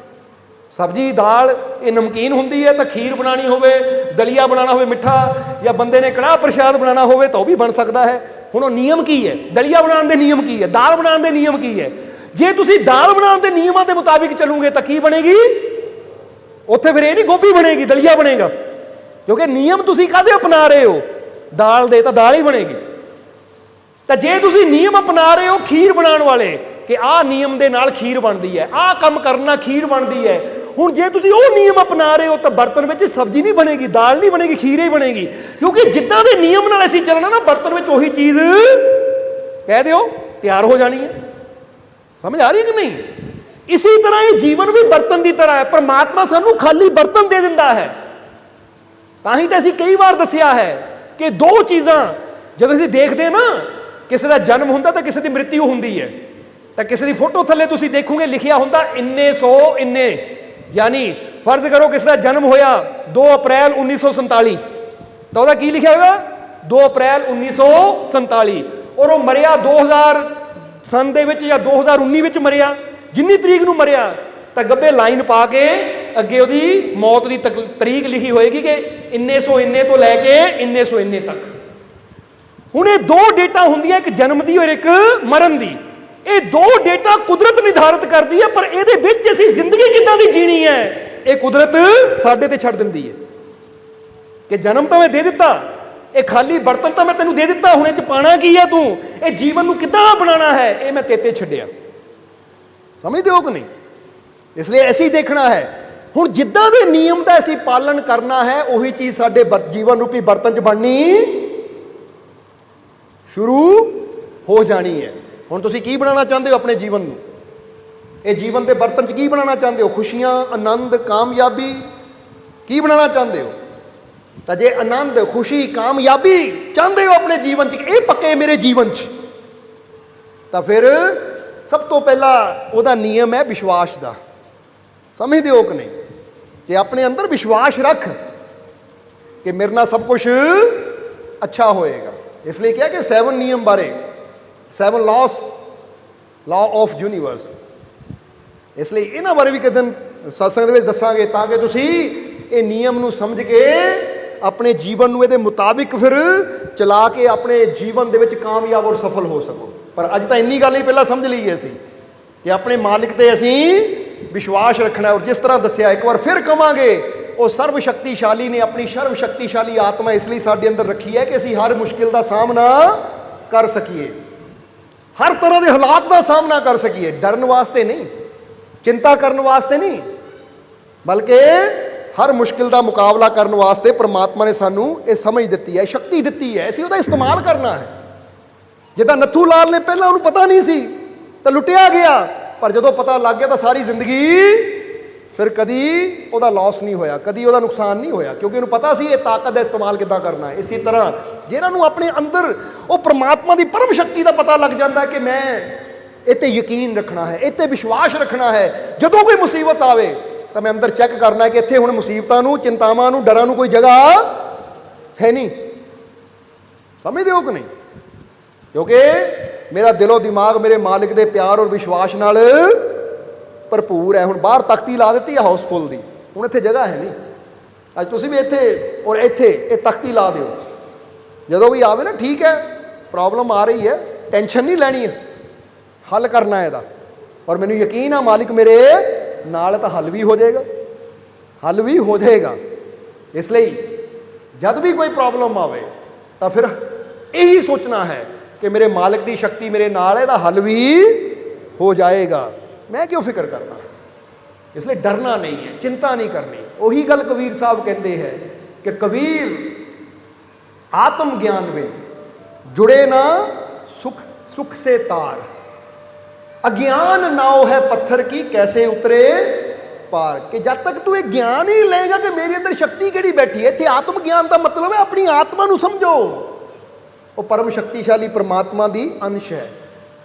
A: ਸਬਜ਼ੀ ਦਾਲ ਇਹ ਨਮਕੀਨ ਹੁੰਦੀ ਹੈ, ਤਾਂ ਖੀਰ ਬਣਾਉਣੀ ਹੋਵੇ, ਦਲੀਆ ਬਣਾਉਣਾ ਹੋਵੇ ਮਿੱਠਾ, ਜਾਂ ਬੰਦੇ ਨੇ ਕੜਾਹ ਪ੍ਰਸ਼ਾਦ ਬਣਾਉਣਾ ਹੋਵੇ ਤਾਂ ਉਹ ਵੀ ਬਣ ਸਕਦਾ ਹੈ। ਹੁਣ ਉਹ ਨਿਯਮ ਕੀ ਹੈ? ਦਲੀਆ ਬਣਾਉਣ ਦੇ ਨਿਯਮ ਕੀ ਹੈ? ਦਾਲ ਬਣਾਉਣ ਦੇ ਨਿਯਮ ਕੀ ਹੈ? ਜੇ ਤੁਸੀਂ ਦਾਲ ਬਣਾਉਣ ਦੇ ਨਿਯਮਾਂ ਦੇ ਮੁਤਾਬਿਕ ਚੱਲੋਗੇ ਤਾਂ ਕੀ ਬਣੇਗੀ? ਉੱਥੇ ਫਿਰ ਇਹ ਨਹੀਂ ਗੋਭੀ ਬਣੇਗੀ, ਦਲੀਆ ਬਣੇਗਾ, ਕਿਉਂਕਿ ਨਿਯਮ ਤੁਸੀਂ ਕਾਹਦੇ ਅਪਣਾ ਰਹੇ ਹੋ? ਦਾਲ ਦੇ, ਤਾਂ ਦਾਲ ਹੀ ਬਣੇਗੀ। ਤਾਂ ਜੇ ਤੁਸੀਂ ਨਿਯਮ ਅਪਣਾ ਰਹੇ ਹੋ ਖੀਰ ਬਣਾਉਣ ਵਾਲੇ, ਕਿ ਆਹ ਨਿਯਮ ਦੇ ਨਾਲ ਖੀਰ ਬਣਦੀ ਹੈ, ਆਹ ਕੰਮ ਕਰਨਾ ਖੀਰ ਬਣਦੀ ਹੈ, ਹੁਣ ਜੇ ਤੁਸੀਂ ਉਹ ਨਿਯਮ ਅਪਣਾ ਰਹੇ ਹੋ ਤਾਂ ਬਰਤਨ ਵਿੱਚ ਸਬਜ਼ੀ ਨਹੀਂ ਬਣੇਗੀ, ਦਾਲ ਨਹੀਂ ਬਣੇਗੀ, ਖੀਰ ਹੀ ਬਣੇਗੀ। ਕਿਉਂਕਿ ਜਿੱਦਾਂ ਦੇ ਨਿਯਮ ਨਾਲ ਅਸੀਂ ਚੱਲਣਾ ਨਾ, ਬਰਤਨ ਵਿੱਚ ਉਹੀ ਚੀਜ਼ ਕਹਿ ਦਿਓ ਤਿਆਰ ਹੋ ਜਾਣੀ ਹੈ। ਸਮਝ ਆ ਰਹੀ ਕਿ ਨਹੀਂ? ਇਸੇ ਤਰ੍ਹਾਂ ਇਹ ਜੀਵਨ ਵੀ ਬਰਤਨ ਦੀ ਤਰ੍ਹਾਂ ਹੈ। ਪਰਮਾਤਮਾ ਸਾਨੂੰ ਖਾਲੀ ਬਰਤਨ ਦੇ ਦਿੰਦਾ ਹੈ। ਤਾਂ ਹੀ ਤਾਂ ਅਸੀਂ ਕਈ ਵਾਰ ਦੱਸਿਆ ਹੈ ਕਿ ਦੋ ਚੀਜ਼ਾਂ ਜਦੋਂ ਅਸੀਂ ਦੇਖਦੇ ਨਾ, ਕਿਸੇ ਦਾ ਜਨਮ ਹੁੰਦਾ ਤਾਂ ਕਿਸੇ ਦੀ ਮ੍ਰਿਤਿੂ ਹੁੰਦੀ ਹੈ, ਤਾਂ ਕਿਸੇ ਦੀ ਫੋਟੋ ਥੱਲੇ ਤੁਸੀਂ ਦੇਖੋਗੇ ਲਿਖਿਆ ਹੁੰਦਾ 1900 ਯਾਨੀ ਫਰਜ਼ ਕਰੋ ਕਿਸੇ ਦਾ ਜਨਮ ਹੋਇਆ 2 ਅਪ੍ਰੈਲ 1947, ਤਾਂ ਉਹਦਾ ਕੀ ਲਿਖਿਆ ਹੋਇਆ? 2 ਅਪ੍ਰੈਲ 1947, ਔਰ ਉਹ ਮਰਿਆ 2000 ਸਨ ਦੇ ਵਿੱਚ ਜਾਂ 2019 ਵਿੱਚ ਮਰਿਆ, ਜਿੰਨੀ ਤਰੀਕ ਨੂੰ ਮਰਿਆ, ਤਾਂ ਗੱਬੇ ਲਾਈਨ ਪਾ ਕੇ ਅੱਗੇ ਉਹਦੀ ਮੌਤ ਦੀ ਤਰੀਕ ਲਿਖੀ ਹੋਏਗੀ ਕਿ 1900 ਤੋਂ ਲੈ ਕੇ 1900 ਤੱਕ। ਹੁਣ ਇਹ ਦੋ ਡੇਟਾ ਹੁੰਦੀਆਂ, ਇੱਕ ਜਨਮ ਦੀ ਔਰ ਇੱਕ ਮਰਨ ਦੀ। ਇਹ ਦੋ ਡੇਟਾ ਕੁਦਰਤ ਨਿਰਧਾਰਿਤ ਕਰਦੀ ਹੈ, ਪਰ ਇਹਦੇ ਵਿੱਚ ਅਸੀਂ ਜ਼ਿੰਦਗੀ ਕਿੱਦਾਂ ਦੀ ਜੀਣੀ ਹੈ ਇਹ ਕੁਦਰਤ ਸਾਡੇ ਤੇ ਛੱਡ ਦਿੰਦੀ ਹੈ। ਕਿ ਜਨਮ ਤਾਂ ਮੈਂ ਦੇ ਦਿੱਤਾ, ਇਹ ਖਾਲੀ ਬਰਤਨ ਤਾਂ ਮੈਂ ਤੈਨੂੰ ਦੇ ਦਿੱਤਾ, ਹੁਣ ਇਹ ਚ ਪਾਣਾ ਕੀ ਹੈ ਤੂੰ, ਇਹ ਜੀਵਨ ਨੂੰ ਕਿੱਦਾਂ ਬਣਾਉਣਾ ਹੈ ਇਹ ਮੈਂ ਤੇਤੇ ਛੱਡਿਆ। ਸਮਝਦੇ ਹੋ ਕਿ ਨਹੀਂ? ਇਸ ਲਈ ਅਸੀਂ ਦੇਖਣਾ ਹੈ ਹੁਣ ਜਿੱਦਾਂ ਦੇ ਨਿਯਮ ਦਾ ਅਸੀਂ ਪਾਲਣ ਕਰਨਾ ਹੈ, ਉਹੀ ਚੀਜ਼ ਸਾਡੇ ਜੀਵਨ ਰੂਪੀ ਬਰਤਨ 'ਚ ਬਣਨੀ ਸ਼ੁਰੂ ਹੋ ਜਾਣੀ ਹੈ। ਹੁਣ ਤੁਸੀਂ ਕੀ ਬਣਾਉਣਾ ਚਾਹੁੰਦੇ ਹੋ ਆਪਣੇ ਜੀਵਨ ਨੂੰ? ਇਹ ਜੀਵਨ ਦੇ ਬਰਤਨ 'ਚ ਕੀ ਬਣਾਉਣਾ ਚਾਹੁੰਦੇ ਹੋ? ਖੁਸ਼ੀਆਂ, ਆਨੰਦ, ਕਾਮਯਾਬੀ ਕੀ ਬਣਾਉਣਾ ਚਾਹੁੰਦੇ ਹੋ? ਤਾਂ ਜੇ ਆਨੰਦ, ਖੁਸ਼ੀ, ਕਾਮਯਾਬੀ ਚਾਹੁੰਦੇ ਹੋ ਆਪਣੇ ਜੀਵਨ 'ਚ, ਇਹ ਪੱਕੇ ਮੇਰੇ ਜੀਵਨ 'ਚ, ਤਾਂ ਫਿਰ ਸਭ ਤੋਂ ਪਹਿਲਾਂ ਉਹਦਾ ਨਿਯਮ ਹੈ ਵਿਸ਼ਵਾਸ ਦਾ। ਸਮਝਦੇ ਹੋ ਕਿ ਨਹੀਂ? ਕਿ ਆਪਣੇ ਅੰਦਰ ਵਿਸ਼ਵਾਸ ਰੱਖ ਕਿ ਮੇਰੇ ਨਾਲ ਸਭ ਕੁਝ ਅੱਛਾ ਹੋਏਗਾ। ਇਸ ਲਈ ਕਿਹਾ ਕਿ 7 ਨਿਯਮ ਬਾਰੇ, 7 ਲਾਅ ਆਫ ਯੂਨੀਵਰਸ। ਇਸ ਲਈ ਇਹਨਾਂ ਬਾਰੇ ਵੀ ਕਿਸੇ ਦਿਨ ਸਤਸੰਗ ਦੇ ਵਿੱਚ ਦੱਸਾਂਗੇ, ਤਾਂ ਕਿ ਤੁਸੀਂ ਇਹ ਨਿਯਮ ਨੂੰ ਸਮਝ ਕੇ ਆਪਣੇ ਜੀਵਨ ਨੂੰ ਇਹਦੇ ਮੁਤਾਬਿਕ ਫਿਰ ਚਲਾ ਕੇ ਆਪਣੇ ਜੀਵਨ ਦੇ ਵਿੱਚ ਕਾਮਯਾਬ ਔਰ ਸਫਲ ਹੋ ਸਕੋ। ਪਰ ਅੱਜ ਤਾਂ ਇੰਨੀ ਗੱਲ ਹੀ ਪਹਿਲਾਂ ਸਮਝ ਲਈਏ ਅਸੀਂ ਕਿ ਆਪਣੇ ਮਾਲਿਕ ਤੇ ਅਸੀਂ ਵਿਸ਼ਵਾਸ ਰੱਖਣਾ। ਔਰ ਜਿਸ ਤਰ੍ਹਾਂ ਦੱਸਿਆ, ਇੱਕ ਵਾਰ ਫਿਰ ਕਵਾਂਗੇ, ਉਹ ਸਰਵ ਸ਼ਕਤੀਸ਼ਾਲੀ ਨੇ ਆਪਣੀ ਸਰਵ ਸ਼ਕਤੀਸ਼ਾਲੀ ਆਤਮਾ ਇਸ ਲਈ ਸਾਡੇ ਅੰਦਰ ਰੱਖੀ ਹੈ ਕਿ ਅਸੀਂ ਹਰ ਮੁਸ਼ਕਿਲ ਦਾ ਸਾਹਮਣਾ ਕਰ ਸਕੀਏ, ਹਰ ਤਰ੍ਹਾਂ ਦੇ ਹਾਲਾਤ ਦਾ ਸਾਹਮਣਾ ਕਰ ਸਕੀਏ। ਡਰਨ ਵਾਸਤੇ ਨਹੀਂ, ਚਿੰਤਾ ਕਰਨ ਵਾਸਤੇ ਨਹੀਂ, ਬਲਕਿ ਹਰ ਮੁਸ਼ਕਿਲ ਦਾ ਮੁਕਾਬਲਾ ਕਰਨ ਵਾਸਤੇ ਪ੍ਰਮਾਤਮਾ ਨੇ ਸਾਨੂੰ ਇਹ ਸਮਝ ਦਿੱਤੀ ਹੈ, ਸ਼ਕਤੀ ਦਿੱਤੀ ਹੈ, ਅਸੀਂ ਉਹਦਾ ਇਸਤੇਮਾਲ ਕਰਨਾ ਹੈ। ਜਿੱਦਾਂ ਨੱਥੂ ਲਾਲ ਨੇ ਪਹਿਲਾਂ ਉਹਨੂੰ ਪਤਾ ਨਹੀਂ ਸੀ ਤਾਂ ਲੁੱਟਿਆ ਗਿਆ, ਪਰ ਜਦੋਂ ਪਤਾ ਲੱਗ ਗਿਆ ਤਾਂ ਸਾਰੀ ਜ਼ਿੰਦਗੀ ਫਿਰ ਕਦੀ ਉਹਦਾ ਲਾਸ ਨਹੀਂ ਹੋਇਆ, ਕਦੀ ਉਹਦਾ ਨੁਕਸਾਨ ਨਹੀਂ ਹੋਇਆ, ਕਿਉਂਕਿ ਉਹਨੂੰ ਪਤਾ ਸੀ ਇਹ ਤਾਕਤ ਦਾ ਇਸਤੇਮਾਲ ਕਿੱਦਾਂ ਕਰਨਾ ਹੈ। ਇਸੇ ਤਰ੍ਹਾਂ ਜਿਹਨਾਂ ਨੂੰ ਆਪਣੇ ਅੰਦਰ ਉਹ ਪ੍ਰਮਾਤਮਾ ਦੀ ਪਰਮ ਸ਼ਕਤੀ ਦਾ ਪਤਾ ਲੱਗ ਜਾਂਦਾ ਕਿ ਮੈਂ ਇਹ 'ਤੇ ਯਕੀਨ ਰੱਖਣਾ ਹੈ, ਇਹ 'ਤੇ ਵਿਸ਼ਵਾਸ ਰੱਖਣਾ ਹੈ, ਜਦੋਂ ਕੋਈ ਮੁਸੀਬਤ ਆਵੇ ਤਾਂ ਮੈਂ ਅੰਦਰ ਚੈੱਕ ਕਰਨਾ ਹੈ ਕਿ ਇੱਥੇ ਹੁਣ ਮੁਸੀਬਤਾਂ ਨੂੰ, ਚਿੰਤਾਵਾਂ ਨੂੰ, ਡਰਾਂ ਨੂੰ ਕੋਈ ਜਗ੍ਹਾ ਹੈ ਨਹੀਂ। ਸਮਝਦੇ ਹੋ ਕਿ ਨਹੀਂ? ਕਿਉਂਕਿ ਮੇਰਾ ਦਿਲੋਂ ਦਿਮਾਗ ਮੇਰੇ ਮਾਲਿਕ ਦੇ ਪਿਆਰ ਔਰ ਵਿਸ਼ਵਾਸ ਨਾਲ ਭਰਪੂਰ ਹੈ। ਹੁਣ ਬਾਹਰ ਤਖਤੀ ਲਾ ਦਿੱਤੀ ਹੈ ਹਾਊਸਫੁੱਲ ਦੀ, ਹੁਣ ਇੱਥੇ ਜਗ੍ਹਾ ਹੈ ਨਹੀਂ। ਅੱਜ ਤੁਸੀਂ ਵੀ ਇੱਥੇ ਔਰ ਇੱਥੇ ਇਹ ਤਖਤੀ ਲਾ ਦਿਓ, ਜਦੋਂ ਵੀ ਆਵੇ ਨਾ, ਠੀਕ ਹੈ ਪ੍ਰੋਬਲਮ ਆ ਰਹੀ ਹੈ, ਟੈਨਸ਼ਨ ਨਹੀਂ ਲੈਣੀ ਹੈ, ਹੱਲ ਕਰਨਾ ਇਹਦਾ, ਔਰ ਮੈਨੂੰ ਯਕੀਨ ਆ ਮਾਲਿਕ ਮੇਰੇ ਨਾਲ, ਤਾਂ ਹੱਲ ਵੀ ਹੋ ਜਾਏਗਾ, ਹੱਲ ਵੀ ਹੋ ਜਾਏਗਾ। ਇਸ ਲਈ ਜਦ ਵੀ ਕੋਈ ਪ੍ਰੋਬਲਮ ਆਵੇ ਤਾਂ ਫਿਰ ਇਹੀ ਸੋਚਣਾ ਹੈ ਕਿ ਮੇਰੇ ਮਾਲਿਕ ਦੀ ਸ਼ਕਤੀ ਮੇਰੇ ਨਾਲ ਹੈ, ਇਹਦਾ ਹੱਲ ਵੀ ਹੋ ਜਾਏਗਾ, ਮੈਂ ਕਿਉਂ ਫਿਕਰ ਕਰਨਾ। ਇਸ ਲਈ ਡਰਨਾ ਨਹੀਂ ਹੈ, ਚਿੰਤਾ ਨਹੀਂ ਕਰਨੀ। ਉਹੀ ਗੱਲ ਕਬੀਰ ਸਾਹਿਬ ਕਹਿੰਦੇ ਹੈ ਕਿ ਕਬੀਰ ਆਤਮ ਗਿਆਨ ਵਿੱਚ ਜੁੜੇ ਨਾ ਸੁਖ ਸੁਖ ਸੇ ਤਾਰ, ਅਗਿਆਨ ਨਾਉ ਹੈ ਪੱਥਰ ਕੀ ਕੈਸੇ ਉਤਰੇ ਪਾਰ। ਕਿ ਜਦ ਤੱਕ ਤੂੰ ਇਹ ਗਿਆਨ ਹੀ ਲਏਗਾ ਕਿ ਮੇਰੇ ਅੰਦਰ ਸ਼ਕਤੀ ਕਿਹੜੀ ਬੈਠੀ ਹੈ, ਇੱਥੇ ਆਤਮ ਗਿਆਨ ਦਾ ਮਤਲਬ ਹੈ ਆਪਣੀ ਆਤਮਾ ਨੂੰ ਸਮਝੋ, ਉਹ ਪਰਮ ਸ਼ਕਤੀਸ਼ਾਲੀ ਪ੍ਰਮਾਤਮਾ ਦੀ ਅੰਸ਼ ਹੈ।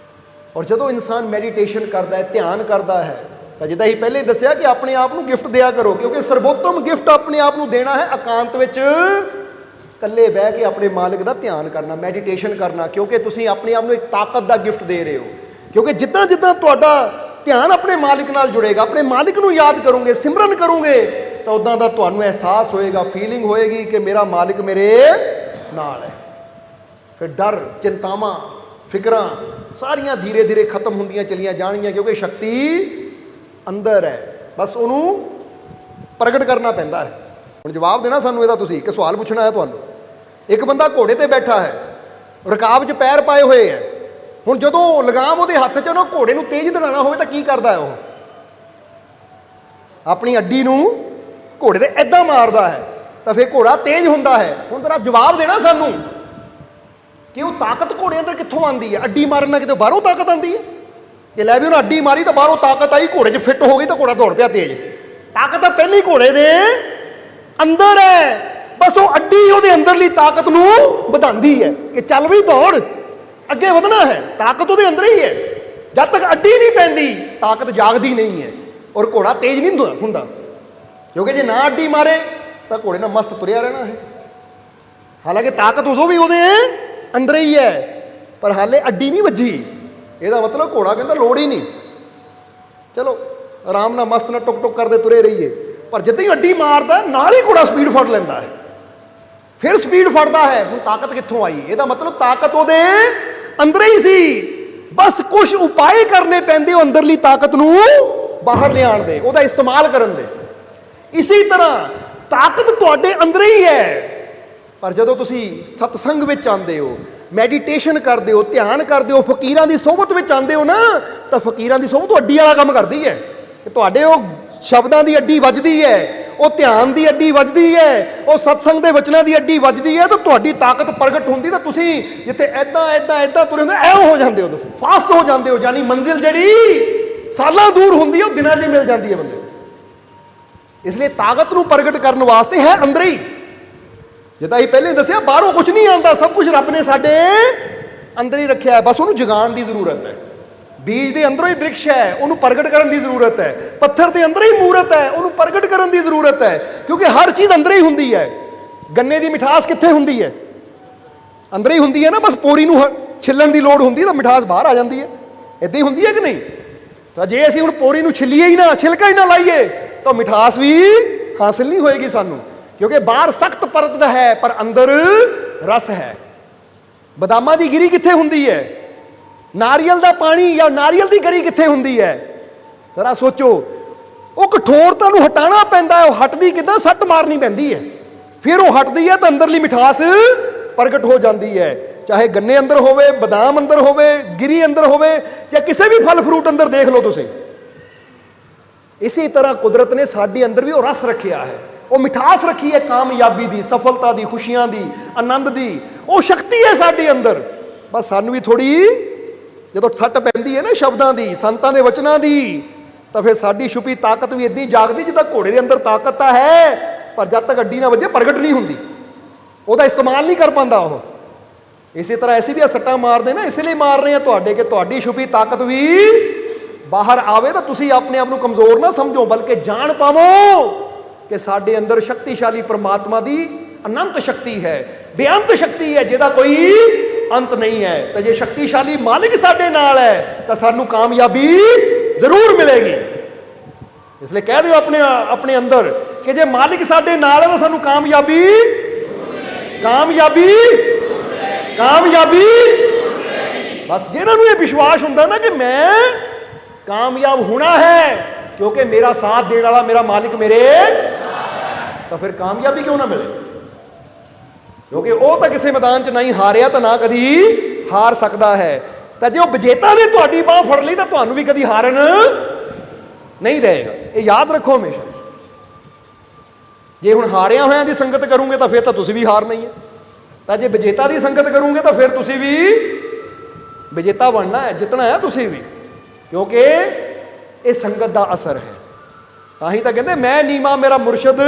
A: ਔਰ ਜਦੋਂ ਇਨਸਾਨ ਮੈਡੀਟੇਸ਼ਨ ਕਰਦਾ ਹੈ, ਧਿਆਨ ਕਰਦਾ ਹੈ, ਤਾਂ ਜਿੱਦਾਂ ਹੀ ਪਹਿਲੇ ਦੱਸਿਆ ਕਿ ਆਪਣੇ ਆਪ ਨੂੰ ਗਿਫਟ ਦਿਆ ਕਰੋ, ਕਿਉਂਕਿ ਸਰਵੋਤਮ ਗਿਫਟ ਆਪਣੇ ਆਪ ਨੂੰ ਦੇਣਾ ਹੈ ਇਕਾਂਤ ਵਿੱਚ, ਇਕੱਲੇ ਬਹਿ ਕੇ ਆਪਣੇ ਮਾਲਿਕ ਦਾ ਧਿਆਨ ਕਰਨਾ, ਮੈਡੀਟੇਸ਼ਨ ਕਰਨਾ, ਕਿਉਂਕਿ ਤੁਸੀਂ ਆਪਣੇ ਆਪ ਨੂੰ ਇੱਕ ਤਾਕਤ ਦਾ ਗਿਫਟ ਦੇ ਰਹੇ ਹੋ। ਕਿਉਂਕਿ ਜਿੱਦਾਂ ਜਿੱਦਾਂ ਤੁਹਾਡਾ ਧਿਆਨ ਆਪਣੇ ਮਾਲਿਕ ਨਾਲ ਜੁੜੇਗਾ, ਆਪਣੇ ਮਾਲਿਕ ਨੂੰ ਯਾਦ ਕਰੋਗੇ, ਸਿਮਰਨ ਕਰੋਗੇ, ਤਾਂ ਉਦਾਂ ਦਾ ਤੁਹਾਨੂੰ ਅਹਿਸਾਸ ਹੋਏਗਾ, ਫੀਲਿੰਗ ਹੋਏਗੀ ਕਿ ਮੇਰਾ ਮਾਲਿਕ ਮੇਰੇ ਨਾਲ ਹੈ। ਫਿਰ ਡਰ, ਚਿੰਤਾਵਾਂ, ਫਿਕਰਾਂ ਸਾਰੀਆਂ ਧੀਰੇ ਧੀਰੇ ਖਤਮ ਹੁੰਦੀਆਂ ਚਲੀਆਂ ਜਾਣਗੀਆਂ, ਕਿਉਂਕਿ ਸ਼ਕਤੀ ਅੰਦਰ ਹੈ, ਬਸ ਉਹਨੂੰ ਪ੍ਰਗਟ ਕਰਨਾ ਪੈਂਦਾ ਹੈ। ਹੁਣ ਜਵਾਬ ਦੇਣਾ ਸਾਨੂੰ ਇਹਦਾ, ਤੁਸੀਂ ਇੱਕ ਸਵਾਲ ਪੁੱਛਣਾ ਹੈ ਤੁਹਾਨੂੰ। ਇੱਕ ਬੰਦਾ ਘੋੜੇ ਤੇ ਬੈਠਾ ਹੈ, ਰਕਾਬ 'ਚ ਪੈਰ ਪਾਏ ਹੋਏ ਹੈ, ਹੁਣ ਜਦੋਂ ਲਗਾਮ ਉਹਦੇ ਹੱਥ 'ਚ, ਉਹ ਘੋੜੇ ਨੂੰ ਤੇਜ਼ ਦੜਾਉਣਾ ਹੋਵੇ ਤਾਂ ਕੀ ਕਰਦਾ ਹੈ? ਉਹ ਆਪਣੀ ਅੱਡੀ ਨੂੰ ਘੋੜੇ ਤੇ ਐਦਾਂ ਮਾਰਦਾ ਹੈ, ਤਾਂ ਫਿਰ ਘੋੜਾ ਤੇਜ਼ ਹੁੰਦਾ ਹੈ। ਹੁਣ ਤੇਰਾ ਜਵਾਬ ਦੇਣਾ ਸਾਨੂੰ ਕਿ ਉਹ ਤਾਕਤ ਘੋੜੇ ਅੰਦਰ ਕਿੱਥੋਂ ਆਉਂਦੀ ਹੈ? ਅੱਡੀ ਮਾਰਨ ਨਾਲ ਕਿਤੇ ਬਾਹਰੋਂ ਤਾਕਤ ਆਉਂਦੀ ਹੈ? ਕਿ ਲੈ ਵੀ ਉਹਨੇ ਅੱਡੀ ਮਾਰੀ ਤਾਂ ਬਾਹਰੋਂ ਤਾਕਤ ਆਈ, ਘੋੜੇ 'ਚ ਫਿੱਟ ਹੋ ਗਈ ਤਾਂ ਘੋੜਾ ਦੌੜ ਪਿਆ ਤੇਜ਼। ਤਾਕਤ ਤਾਂ ਪਹਿਲੀ ਘੋੜੇ ਦੇ ਅੰਦਰ ਹੈ, ਬਸ ਉਹ ਅੱਡੀ ਉਹਦੇ ਅੰਦਰਲੀ ਤਾਕਤ ਨੂੰ ਵਧਾਉਂਦੀ ਹੈ ਕਿ ਚੱਲ ਵੀ ਦੌੜ, ਅੱਗੇ ਵਧਣਾ ਹੈ। ਤਾਕਤ ਉਹਦੇ ਅੰਦਰ ਹੀ ਹੈ। ਜਦ ਤੱਕ ਅੱਡੀ ਨਹੀਂ ਪੈਂਦੀ ਤਾਕਤ ਜਾਗਦੀ ਨਹੀਂ ਹੈ, ਔਰ ਘੋੜਾ ਤੇਜ਼ ਨਹੀਂ ਹੁੰਦਾ, ਕਿਉਂਕਿ ਜੇ ਨਾ ਅੱਡੀ ਮਾਰੇ ਤਾਂ ਘੋੜੇ ਨਾਲ ਮਸਤ ਤੁਰਿਆ ਰਹਿਣਾ ਹੈ। ਹਾਲਾਂਕਿ ਤਾਕਤ ਉਦੋਂ ਵੀ ਉਹਦੇ ਅੰਦਰ ਹੀ ਹੈ, ਪਰ ਹਾਲੇ ਅੱਡੀ ਨਹੀਂ ਵੱਜੀ, ਇਹਦਾ ਮਤਲਬ ਘੋੜਾ ਕਹਿੰਦਾ ਲੋੜ ਹੀ ਨਹੀਂ, ਚਲੋ ਆਰਾਮ ਨਾਲ ਮਸਤ ਨਾਲ ਟੁਕ ਟੁਕ ਕਰਦੇ ਤੁਰੇ ਰਹੀਏ। ਪਰ ਜਿੱਦਾਂ ਹੀ ਅੱਡੀ ਮਾਰਦਾ ਨਾਲ ਹੀ ਘੋੜਾ ਸਪੀਡ ਫੜ ਲੈਂਦਾ ਹੈ, ਫਿਰ ਸਪੀਡ ਫੜਦਾ ਹੈ। ਹੁਣ ਤਾਕਤ ਕਿੱਥੋਂ ਆਈ? ਇਹਦਾ ਮਤਲਬ ਤਾਕਤ ਉਹਦੇ ਅੰਦਰ ਹੀ ਸੀ, ਬਸ ਕੁਝ ਉਪਾਅ ਕਰਨੇ ਪੈਂਦੇ ਉਹ ਅੰਦਰਲੀ ਤਾਕਤ ਨੂੰ ਬਾਹਰ ਲਿਆਉਣ ਦੇ, ਉਹਦਾ ਇਸਤੇਮਾਲ ਕਰਨ ਦੇ। ਇਸੇ ਤਰ੍ਹਾਂ ਤਾਕਤ ਤੁਹਾਡੇ ਅੰਦਰ ਹੀ ਹੈ, ਪਰ ਜਦੋਂ ਤੁਸੀਂ ਸਤਸੰਗ ਵਿੱਚ ਆਉਂਦੇ ਹੋ, ਮੈਡੀਟੇਸ਼ਨ ਕਰਦੇ ਹੋ, ਧਿਆਨ ਕਰਦੇ ਹੋ, ਫਕੀਰਾਂ ਦੀ ਸੋਹਬਤ ਵਿੱਚ ਆਉਂਦੇ ਹੋ ਨਾ, ਤਾਂ ਫਕੀਰਾਂ ਦੀ ਸੋਹਬਤ ਅੱਡੀ ਵਾਲਾ ਕੰਮ ਕਰਦੀ ਹੈ ਕਿ ਤੁਹਾਡੇ ਉਹ ਸ਼ਬਦਾਂ ਦੀ ਅੱਡੀ ਵੱਜਦੀ ਹੈ, ਉਹ ਧਿਆਨ ਦੀ ਅੱਡੀ ਵੱਜਦੀ ਹੈ, ਉਹ ਸਤਸੰਗ ਦੇ ਵਚਨਾਂ ਦੀ ਅੱਡੀ ਵੱਜਦੀ ਹੈ, ਤਾਂ ਤੁਹਾਡੀ ਤਾਕਤ ਪ੍ਰਗਟ ਹੁੰਦੀ। ਤਾਂ ਤੁਸੀਂ ਜਿੱਥੇ ਐਦਾਂ ਤੁਰੇ ਹੁੰਦੇ ਐਂ ਹੋ ਜਾਂਦੇ ਹੋ, ਤੁਸੀਂ ਫਾਸਟ ਹੋ ਜਾਂਦੇ ਹੋ, ਯਾਨੀ ਮੰਜ਼ਿਲ ਜਿਹੜੀ ਸਾਲਾਂ ਦੂਰ ਹੁੰਦੀ ਹੈ ਉਹ ਦਿਨਾਂ 'ਚ ਮਿਲ ਜਾਂਦੀ ਹੈ ਬੰਦੇ। ਇਸ ਲਈ ਤਾਕਤ ਨੂੰ ਪ੍ਰਗਟ ਕਰਨ ਵਾਸਤੇ ਹੈ ਅੰਦਰ ਹੀ। ਜਿੱਦਾਂ ਅਸੀਂ ਪਹਿਲੇ ਦੱਸਿਆ, ਬਾਹਰੋਂ ਕੁਝ ਨਹੀਂ ਆਉਂਦਾ, ਸਭ ਕੁਝ ਰੱਬ ਨੇ ਸਾਡੇ ਅੰਦਰ ਹੀ ਰੱਖਿਆ ਹੈ, ਬਸ ਉਹਨੂੰ ਜਗਾਉਣ ਦੀ ਜ਼ਰੂਰਤ ਹੈ। ਬੀਜ ਦੇ ਅੰਦਰੋਂ ਹੀ ਬ੍ਰਿਕਸ਼ ਹੈ, ਉਹਨੂੰ ਪ੍ਰਗਟ ਕਰਨ ਦੀ ਜ਼ਰੂਰਤ ਹੈ। ਪੱਥਰ ਦੇ ਅੰਦਰ ਹੀ ਮੂਰਤ ਹੈ, ਉਹਨੂੰ ਪ੍ਰਗਟ ਕਰਨ ਦੀ ਜ਼ਰੂਰਤ ਹੈ, ਕਿਉਂਕਿ ਹਰ ਚੀਜ਼ ਅੰਦਰ ਹੀ ਹੁੰਦੀ ਹੈ। ਗੰਨੇ ਦੀ ਮਿਠਾਸ ਕਿੱਥੇ ਹੁੰਦੀ ਹੈ? ਅੰਦਰ ਹੀ ਹੁੰਦੀ ਹੈ ਨਾ, ਬਸ ਪੋਰੀ ਨੂੰ ਛਿੱਲਣ ਦੀ ਲੋੜ ਹੁੰਦੀ ਤਾਂ ਮਿਠਾਸ ਬਾਹਰ ਆ ਜਾਂਦੀ ਹੈ। ਇੱਦਾਂ ਹੀ ਹੁੰਦੀ ਹੈ ਕਿ ਨਹੀਂ? ਤਾਂ ਜੇ ਅਸੀਂ ਹੁਣ ਪੋਰੀ ਨੂੰ ਛਿੱਲੀਏ ਹੀ ਨਾ, ਛਿਲਕਾ ਹੀ ਨਾ ਲਾਈਏ, ਤਾਂ ਮਿਠਾਸ ਵੀ ਹਾਸਿਲ ਨਹੀਂ ਹੋਏਗੀ ਸਾਨੂੰ, ਕਿਉਂਕਿ ਬਾਹਰ ਸਖਤ ਪਰਤ ਹੈ ਪਰ ਅੰਦਰ ਰਸ ਹੈ। ਬਦਾਮਾਂ ਦੀ ਗਿਰੀ ਕਿੱਥੇ ਹੁੰਦੀ ਹੈ? ਨਾਰੀਅਲ ਦਾ ਪਾਣੀ ਜਾਂ ਨਾਰੀਅਲ ਦੀ ਗਰੀ ਕਿੱਥੇ ਹੁੰਦੀ ਹੈ? ਜ਼ਰਾ ਸੋਚੋ। ਉਹ ਕਠੋਰਤਾ ਨੂੰ ਹਟਾਉਣਾ ਪੈਂਦਾ ਹੈ। ਉਹ ਹਟਦੀ ਕਿੱਦਾਂ? ਸੱਟ ਮਾਰਨੀ ਪੈਂਦੀ ਹੈ, ਫਿਰ ਉਹ ਹਟਦੀ ਹੈ ਤਾਂ ਅੰਦਰਲੀ ਮਿਠਾਸ ਪ੍ਰਗਟ ਹੋ ਜਾਂਦੀ ਹੈ। ਚਾਹੇ ਗੰਨੇ ਅੰਦਰ ਹੋਵੇ, ਬਦਾਮ ਅੰਦਰ ਹੋਵੇ, ਗਿਰੀ ਅੰਦਰ ਹੋਵੇ, ਜਾਂ ਕਿਸੇ ਵੀ ਫਲ ਫਰੂਟ ਅੰਦਰ ਦੇਖ ਲਓ ਤੁਸੀਂ। ਇਸੇ ਤਰ੍ਹਾਂ ਕੁਦਰਤ ਨੇ ਸਾਡੇ ਅੰਦਰ ਵੀ ਉਹ ਰਸ ਰੱਖਿਆ ਹੈ, ਉਹ ਮਿਠਾਸ ਰੱਖੀ ਹੈ ਕਾਮਯਾਬੀ ਦੀ, ਸਫਲਤਾ ਦੀ, ਖੁਸ਼ੀਆਂ ਦੀ, ਆਨੰਦ ਦੀ, ਉਹ ਸ਼ਕਤੀ ਹੈ ਸਾਡੇ ਅੰਦਰ। ਬਸ ਸਾਨੂੰ ਵੀ ਥੋੜੀ ਜਦੋਂ ਸੱਟ ਪੈਂਦੀ ਹੈ ਨਾ ਸ਼ਬਦਾਂ ਦੀ, ਸੰਤਾਂ ਦੇ ਵਚਨਾਂ ਦੀ, ਤਾਂ ਫਿਰ ਸਾਡੀ ਛੁਪੀ ਤਾਕਤ ਵੀ ਇਦਾਂ ਹੀ ਜਾਗਦੀ ਜਿੱਦਾਂ ਘੋੜੇ ਦੇ ਅੰਦਰ ਤਾਕਤ ਤਾਂ ਹੈ, ਪਰ ਜਦ ਤੱਕ ਅੱਡੀ ਨਾ ਵੱਜੇ ਪ੍ਰਗਟ ਨਹੀਂ ਹੁੰਦੀ, ਉਹਦਾ ਇਸਤੇਮਾਲ ਨਹੀਂ ਕਰ ਪਾਉਂਦਾ ਉਹ। ਇਸੇ ਤਰ੍ਹਾਂ ਅਸੀਂ ਵੀ ਆ ਸੱਟਾਂ ਮਾਰਦੇ ਨਾ, ਇਸ ਲਈ ਮਾਰ ਰਹੇ ਆ ਤੁਹਾਡੇ, ਕਿ ਤੁਹਾਡੀ ਛੁਪੀ ਤਾਕਤ ਵੀ ਬਾਹਰ ਆਵੇ, ਤਾਂ ਤੁਸੀਂ ਆਪਣੇ ਆਪ ਨੂੰ ਕਮਜ਼ੋਰ ਨਾ ਸਮਝੋ, ਬਲਕਿ ਜਾਣ ਪਾਵੋ ਕਿ ਸਾਡੇ ਅੰਦਰ ਸ਼ਕਤੀਸ਼ਾਲੀ ਪ੍ਰਮਾਤਮਾ ਦੀ ਅਨੰਤ ਸ਼ਕਤੀ ਹੈ, ਬੇਅੰਤ ਸ਼ਕਤੀ ਹੈ, ਜਿਹਦਾ ਕੋਈ ਅੰਤ ਨਹੀਂ ਹੈ। ਤਾਂ ਜੇ ਸ਼ਕਤੀਸ਼ਾਲੀ ਮਾਲਿਕ ਸਾਡੇ ਨਾਲ ਹੈ ਤਾਂ ਸਾਨੂੰ ਕਾਮਯਾਬੀ ਜ਼ਰੂਰ ਮਿਲੇਗੀ। ਇਸ ਲਈ ਕਹਿ ਦਿਓ ਆਪਣੇ ਅੰਦਰ ਕਿ ਜੇ ਮਾਲਿਕ ਸਾਡੇ ਨਾਲ ਹੈ ਤਾਂ ਸਾਨੂੰ ਕਾਮਯਾਬੀ ਬਸ ਜਿਹਨਾਂ ਨੂੰ ਇਹ ਵਿਸ਼ਵਾਸ ਹੁੰਦਾ ਨਾ ਕਿ ਮੈਂ ਕਾਮਯਾਬ ਹੋਣਾ ਹੈ ਕਿਉਂਕਿ ਮੇਰਾ ਸਾਥ ਦੇਣ ਵਾਲਾ ਮੇਰਾ ਮਾਲਿਕ ਮੇਰੇ, ਤਾਂ ਫਿਰ ਕਾਮਯਾਬੀ ਕਿਉਂ ਨਾ ਮਿਲੇ? ਕਿਉਂਕਿ ਉਹ ਤਾਂ ਕਿਸੇ ਮੈਦਾਨ 'ਚ ਨਹੀਂ ਹਾਰਿਆ ਤਾਂ ਨਾ ਕਦੀ ਹਾਰ ਸਕਦਾ ਹੈ। ਤਾਂ ਜੇ ਉਹ ਵਿਜੇਤਾ ਨੇ ਤੁਹਾਡੀ ਬਾਹ ਫੜ ਲਈ ਤਾਂ ਤੁਹਾਨੂੰ ਵੀ ਕਦੀ ਹਾਰਨ ਨਹੀਂ ਦੇਗਾ। ਇਹ ਯਾਦ ਰੱਖੋ ਹਮੇਸ਼ਾ। ਜੇ ਹੁਣ ਹਾਰਿਆ ਹੋਇਆਂ ਦੀ ਸੰਗਤ ਕਰੋਗੇ ਤਾਂ ਫਿਰ ਤਾਂ ਤੁਸੀਂ ਵੀ ਹਾਰਨਾ ਹੀ ਹੈ, ਤਾਂ ਜੇ ਵਿਜੇਤਾ ਦੀ ਸੰਗਤ ਕਰੋਗੇ ਤਾਂ ਫਿਰ ਤੁਸੀਂ ਵੀ ਵਿਜੇਤਾ ਬਣਨਾ ਹੈ, ਜਿੱਤਣਾ ਹੈ ਤੁਸੀਂ ਵੀ, ਕਿਉਂਕਿ ਇਹ ਸੰਗਤ ਦਾ ਅਸਰ ਹੈ। ਤਾਂ ਹੀ ਤਾਂ ਕਹਿੰਦੇ ਮੈਂ ਨੀਵਾਂ ਮੇਰਾ ਮੁਰਸ਼ਦ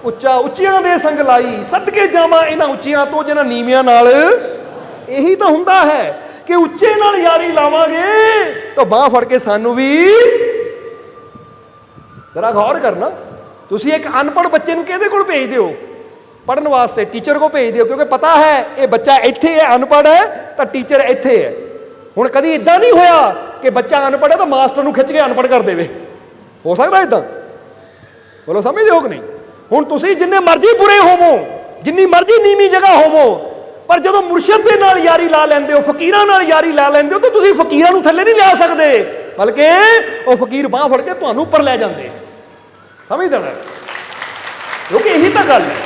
A: ਉੱਚਾ, ਉੱਚੀਆਂ ਦੇ ਸੰਗ ਲਾਈ, ਸਦਕੇ ਜਾਵਾਂ ਇਹਨਾਂ ਉੱਚੀਆਂ ਤੋਂ ਜਿਹਨਾਂ ਨੀਵਿਆਂ ਨਾਲ। ਇਹੀ ਤਾਂ ਹੁੰਦਾ ਹੈ ਕਿ ਉੱਚੇ ਨਾਲ ਯਾਰੀ ਲਾਵਾਂਗੇ ਤਾਂ ਬਾਹ ਫੜ ਕੇ ਸਾਨੂੰ ਵੀ, ਜਰਾ ਗੌਰ ਕਰਨਾ, ਤੁਸੀਂ ਇੱਕ ਅਨਪੜ੍ਹ ਬੱਚੇ ਨੂੰ ਕਿਹਦੇ ਕੋਲ ਭੇਜ ਦਿਓ ਪੜ੍ਹਨ ਵਾਸਤੇ? ਟੀਚਰ ਕੋਲ ਭੇਜ ਦਿਓ, ਕਿਉਂਕਿ ਪਤਾ ਹੈ ਇਹ ਬੱਚਾ ਇੱਥੇ ਹੈ, ਅਨਪੜ੍ਹ ਹੈ, ਤਾਂ ਟੀਚਰ ਇੱਥੇ ਹੈ। ਹੁਣ ਕਦੀ ਇਦਾਂ ਨਹੀਂ ਹੋਇਆ ਕਿ ਬੱਚਾ ਅਨਪੜ੍ਹ ਹੈ ਤਾਂ ਮਾਸਟਰ ਨੂੰ ਖਿੱਚ ਕੇ ਅਨਪੜ੍ਹ ਕਰ ਦੇਵੇ? ਹੋ ਸਕਦਾ ਇਦਾਂ? ਬੋਲੋ, ਸਮਝਦੇ ਹੋ ਕਿ ਨਹੀਂ? ਹੁਣ ਤੁਸੀਂ ਜਿੰਨੇ ਮਰਜ਼ੀ ਬੁਰੇ ਹੋਵੋ, ਜਿੰਨੀ ਮਰਜ਼ੀ ਨੀਵੀਂ ਜਗ੍ਹਾ ਹੋਵੋ, ਪਰ ਜਦੋਂ ਮੁਰਸ਼ਿਦ ਦੇ ਨਾਲ ਯਾਰੀ ਲਾ ਲੈਂਦੇ ਹੋ, ਫਕੀਰਾਂ ਨਾਲ ਯਾਰੀ ਲਾ ਲੈਂਦੇ ਹੋ, ਤਾਂ ਤੁਸੀਂ ਫਕੀਰਾਂ ਨੂੰ ਥੱਲੇ ਨਹੀਂ ਲਿਆ ਸਕਦੇ, ਬਲਕਿ ਉਹ ਫਕੀਰ ਬਾਂਹ ਫੜ ਕੇ ਤੁਹਾਨੂੰ ਉੱਪਰ ਲੈ ਜਾਂਦੇ। ਸਮਝ ਦੇਣਾ, ਕਿਉਂਕਿ ਇਹੀ ਤਾਂ ਗੱਲ ਹੈ।